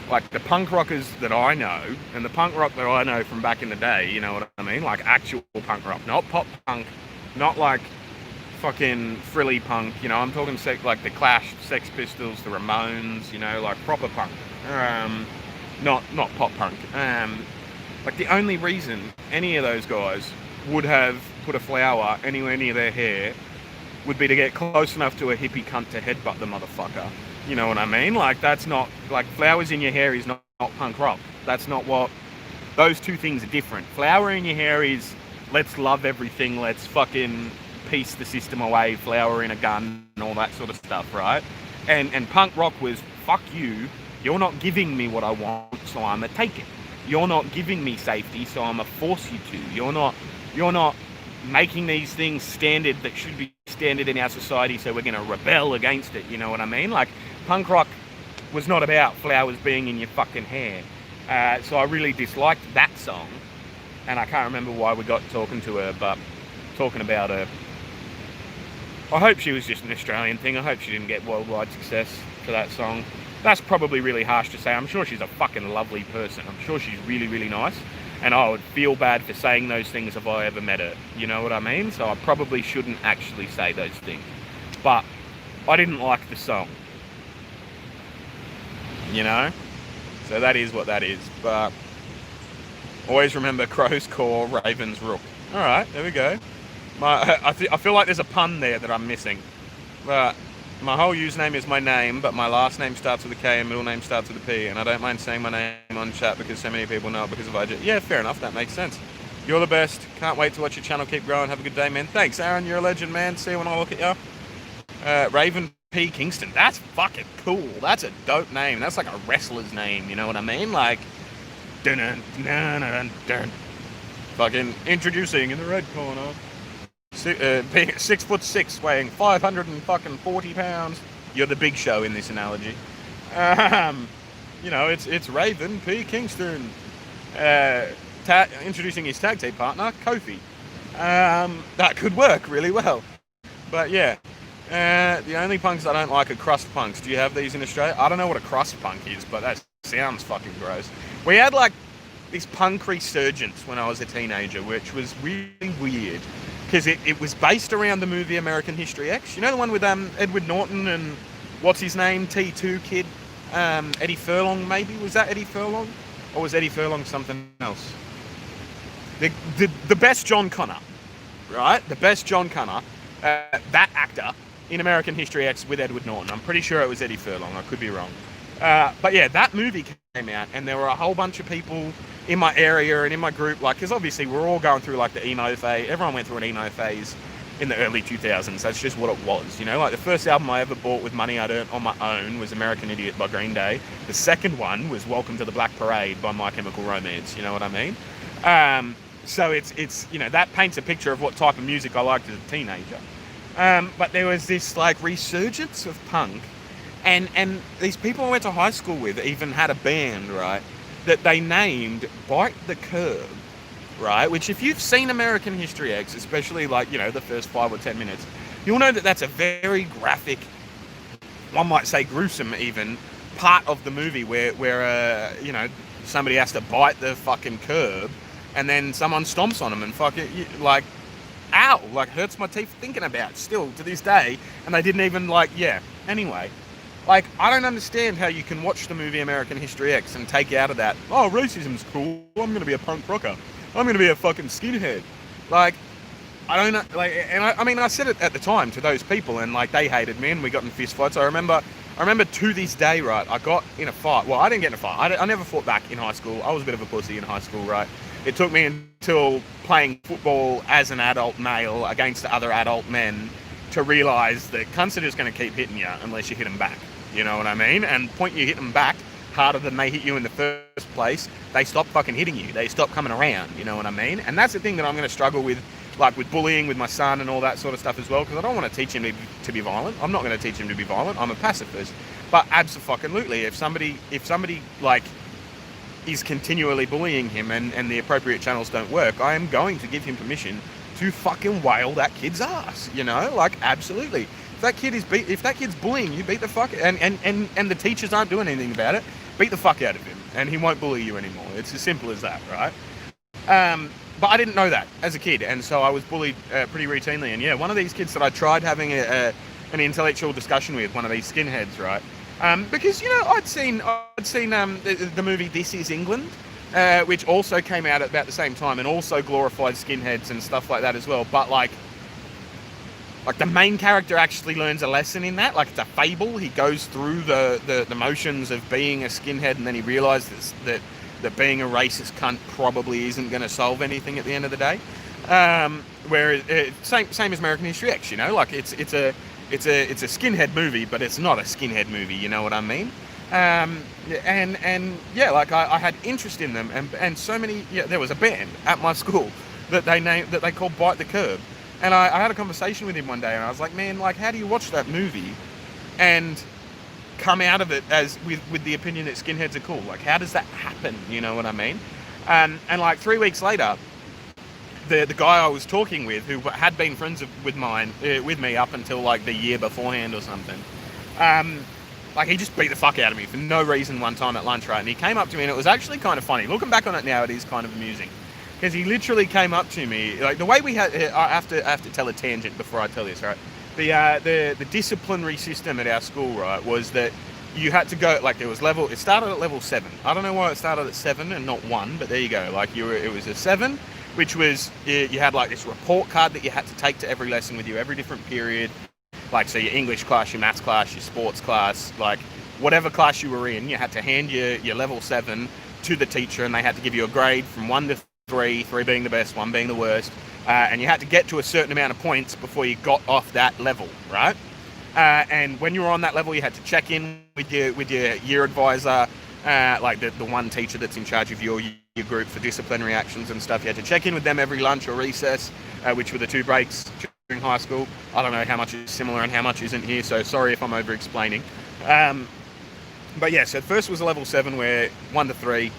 like, the punk rockers that I know, and the punk rock that I know from back in the day, you know what I mean? Like actual punk rock, not pop punk, not like fucking frilly punk, you know. I'm talking like the Clash, Sex Pistols, the Ramones, you know, like proper punk. Not pop punk. Like the only reason any of those guys would have put a flower anywhere near their hair would be to get close enough to a hippie cunt to headbutt the motherfucker. You know what I mean? Like, that's not, like, flowers in your hair is not punk rock. That's not what, those two things are different. Flower in your hair is, let's love everything, let's fucking piece the system away, flower in a gun, and all that sort of stuff, right? And punk rock was, fuck you, you're not giving me what I want, so I'm gonna take it. You're not giving me safety, so I'm gonna force you to. You're not making these things standard that should be standard in our society, so we're gonna rebel against it, you know what I mean? Like, punk rock was not about flowers being in your fucking hair. So I really disliked that song, and I can't remember why we got talking to her, but talking about her. I hope she was just an Australian thing. I hope she didn't get worldwide success for that song. That's probably really harsh to say. I'm sure she's a fucking lovely person. I'm sure she's really, really nice. And I would feel bad for saying those things if I ever met her. You know what I mean? So I probably shouldn't actually say those things. But I didn't like the song. You know? So that is what that is. But always remember crow's caw, raven's rook. Alright, there we go. I feel like there's a pun there that I'm missing. But my whole username is my name, but my last name starts with a K and middle name starts with a P, and I don't mind saying my name on chat because so many people know it because of IG. Yeah, fair enough, that makes sense. You're the best. Can't wait to watch your channel keep growing. Have a good day, man. Thanks, Aaron. You're a legend, man. See you when I look at you. Raven P. Kingston. That's fucking cool. That's a dope name. That's like a wrestler's name, you know what I mean? Like, dun. Fucking introducing in the red corner. 6'6", weighing 540 pounds. You're the Big Show in this analogy. You know, it's Raven P. Kingston. Introducing his tag team partner, Kofi. That could work really well. But yeah, the only punks I don't like are crust punks. Do you have these in Australia? I don't know what a crust punk is, but that sounds fucking gross. We had like this punk resurgence when I was a teenager, which was really weird. Because it was based around the movie American History X. You know the one with Edward Norton and what's his name, T2 kid? Eddie Furlong, maybe? Was that Eddie Furlong? Or was Eddie Furlong something else? The best John Connor, right? The best John Connor, that actor in American History X with Edward Norton. I'm pretty sure it was Eddie Furlong. I could be wrong. But yeah, that movie came out, and there were a whole bunch of people in my area and in my group, like, because obviously we're all going through like the emo phase. Everyone went through an emo phase in the early 2000s. That's just what it was, you know. Like, the first album I ever bought with money I'd earned on my own was American Idiot by Green Day. The second one was Welcome to the Black Parade by My Chemical Romance. You know what I mean? So it's you know, that paints a picture of what type of music I liked as a teenager. But there was this like resurgence of punk, and these people I went to high school with even had a band, right, that they named Bite the Curb, right? Which, if you've seen American History X, especially like, you know, the first 5 or 10 minutes, you'll know that that's a very graphic, one might say gruesome even, part of the movie where you know, somebody has to bite the fucking curb and then someone stomps on them and fucking, like, ow, like, hurts my teeth thinking about still to this day. And they didn't even, like, yeah. Anyway, like, I don't understand how you can watch the movie American History X and take out of that, oh, racism's cool, I'm going to be a punk rocker, I'm going to be a fucking skinhead. Like, I don't know, like, and I mean, I said it at the time to those people, and, like, they hated me, and we got in fist fights. I remember to this day, right, I got in a fight. Well, I didn't get in a fight. I never fought back in high school. I was a bit of a pussy in high school, right? It took me until playing football as an adult male against other adult men to realise that cunts are just going to keep hitting you unless you hit them back. You know what I mean? And point you hit them back harder than they hit you in the first place, they stop fucking hitting you. They stop coming around. You know what I mean? And that's the thing that I'm going to struggle with like with bullying with my son and all that sort of stuff as well, because I don't want to teach him to be violent. I'm not going to teach him to be violent. I'm a pacifist. But abso-fucking-lutely, if somebody like is continually bullying him and the appropriate channels don't work, I am going to give him permission to fucking whale that kid's ass, you know? Like, absolutely. If that kid's bullying you, beat the fuck, and the teachers aren't doing anything about it, beat the fuck out of him, and he won't bully you anymore. It's as simple as that, right? But I didn't know that as a kid, and so I was bullied pretty routinely. And yeah, one of these kids that I tried having an intellectual discussion with, one of these skinheads, right? Because, you know, I'd seen the movie This Is England, which also came out at about the same time and also glorified skinheads and stuff like that as well. But like the main character actually learns a lesson in that. Like, it's a fable. He goes through the motions of being a skinhead, and then he realizes that being a racist cunt probably isn't going to solve anything at the end of the day. Where same as American History X, you know, like it's a skinhead movie, but it's not a skinhead movie. You know what I mean? And yeah, like I had interest in them, and so many. Yeah, there was a band at my school that they called Bite the Curb, and I had a conversation with him one day, and I was like, man, like, how do you watch that movie and come out of it as with the opinion that skinheads are cool? Like, how does that happen? You know what I mean? And like 3 weeks later, the guy I was talking with, who had been friends with me up until like the year beforehand or something, like, he just beat the fuck out of me for no reason one time at lunch, right? And he came up to me, and it was actually kind of funny. Looking back on it now, it is kind of amusing, because he literally came up to me, like, the way we had. I have to tell a tangent before I tell this, right? The disciplinary system at our school, right, was that you had to go, like, it started at level 7. I don't know why it started at 7 and not 1, but there you go. Like, it was a 7, which was, you had like this report card that you had to take to every lesson with you, every different period. Like, so your English class, your maths class, your sports class, like whatever class you were in, you had to hand your level 7 to the teacher, and they had to give you a grade from 1 to 3, 3 being the best, 1 being the worst. And you had to get to a certain amount of points before you got off that level, right? And when you were on that level, you had to check in with your year advisor, like the one teacher that's in charge of your group for disciplinary actions and stuff. You had to check in with them every lunch or recess, which were the 2 breaks during high school. I don't know how much is similar and how much isn't here, so sorry if I'm over-explaining. But yeah, so first was a level 7 where 1 to 3,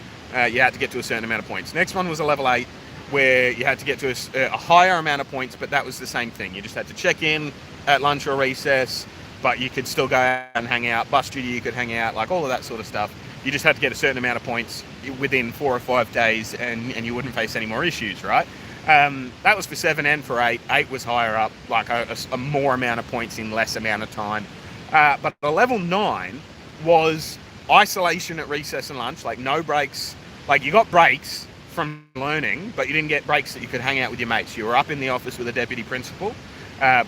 you had to get to a certain amount of points. Next one was a level 8, where you had to get to a higher amount of points, but that was the same thing. You just had to check in at lunch or recess, but you could still go out and hang out. Bus duty, you could hang out, like all of that sort of stuff. You just had to get a certain amount of points within 4 or 5 days, and you wouldn't face any more issues, right? That was for 7 and for 8. 8 was higher up, like a more amount of points in less amount of time. But the level 9 was isolation at recess and lunch, like no breaks. Like, you got breaks from learning, but you didn't get breaks that you could hang out with your mates. You were up in the office with a deputy principal.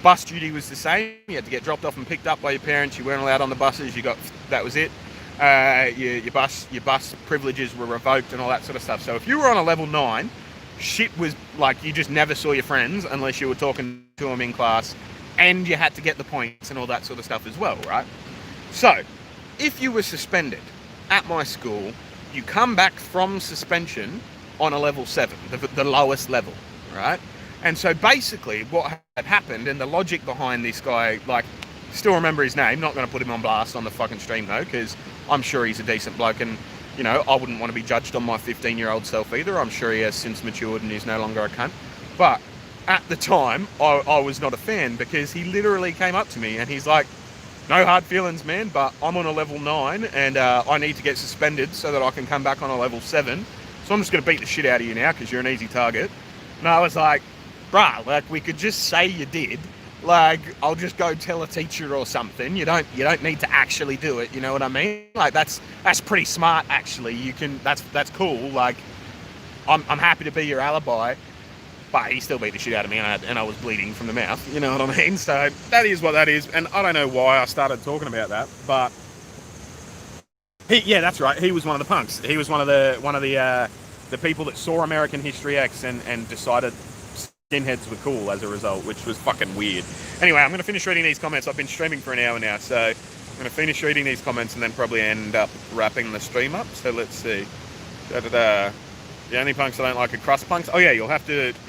Bus duty was the same. You had to get dropped off and picked up by your parents. You weren't allowed on the buses. That was it. Your bus privileges were revoked and all that sort of stuff. So if you were on a level 9, shit was like, you just never saw your friends unless you were talking to them in class, and you had to get the points and all that sort of stuff as well, right? So if you were suspended at my school, you come back from suspension on a level 7, the lowest level, right? And so basically what had happened, and the logic behind this guy, like, still remember his name, not going to put him on blast on the fucking stream though, because I'm sure he's a decent bloke, and, you know, I wouldn't want to be judged on my 15-year-old self either. I'm sure he has since matured and is no longer a cunt. But at the time, I was not a fan, because he literally came up to me and he's like, no hard feelings, man, but I'm on a level 9 and I need to get suspended so that I can come back on a level 7. So I'm just going to beat the shit out of you now because you're an easy target. And I was like, bruh, like, we could just say you did. Like, I'll just go tell a teacher or something. You don't need to actually do it. You know what I mean? Like, that's pretty smart, actually. That's cool. Like, I'm happy to be your alibi. But he still beat the shit out of me, and I was bleeding from the mouth. You know what I mean? So that is what that is. And I don't know why I started talking about that, but yeah, that's right. He was one of the punks. He was one of the people that saw American History X and decided skinheads were cool as a result, which was fucking weird. Anyway, I'm going to finish reading these comments. I've been streaming for an hour now, so I'm going to finish reading these comments and then probably end up wrapping the stream up. So let's see. The only punks I don't like are crust punks. Oh yeah, you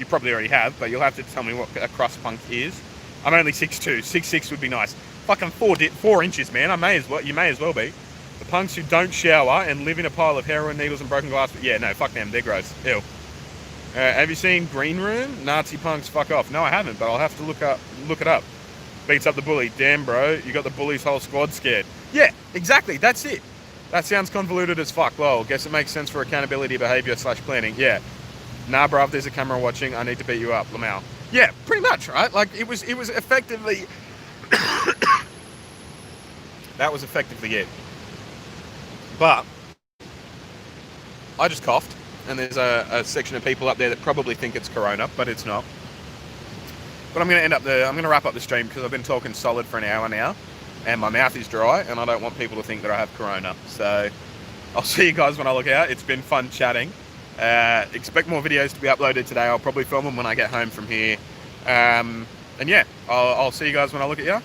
probably already have, but you'll have to tell me what a crust punk is. I'm only 6'2", 6'6" would be nice. Fucking 4 inches, man. You may as well be. The punks who don't shower and live in a pile of heroin needles and broken glass. Yeah, no, fuck them. They're gross. Ew. Have you seen Green Room? Nazi punks, fuck off. No, I haven't, but I'll have to look it up. Beats up the bully. Damn, bro, you got the bully's whole squad scared. Yeah, exactly. That's it. That sounds convoluted as fuck. Well, guess it makes sense for accountability behavior / planning. Yeah. Nah, bruv, there's a camera watching. I need to beat you up, Lamau. Yeah, pretty much, right? Like, it was effectively... That was effectively it. But I just coughed, and there's a section of people up there that probably think it's corona, but it's not. But I'm going to wrap up the stream because I've been talking solid for an hour now, and my mouth is dry, and I don't want people to think that I have corona. So I'll see you guys when I look out. It's been fun chatting. Expect more videos to be uploaded today. I'll probably film them when I get home from here. And yeah, I'll see you guys when I look at you.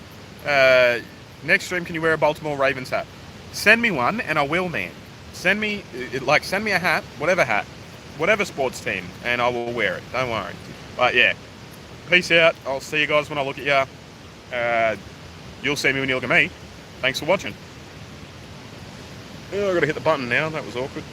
Next stream, can you wear a Baltimore Ravens hat? Send me one, and I will, man. Send me a hat, whatever sports team, and I will wear it. Don't worry. But yeah, peace out. I'll see you guys when I look at you. You'll see me when you look at me. Thanks for watching. Oh, I gotta hit the button now. That was awkward.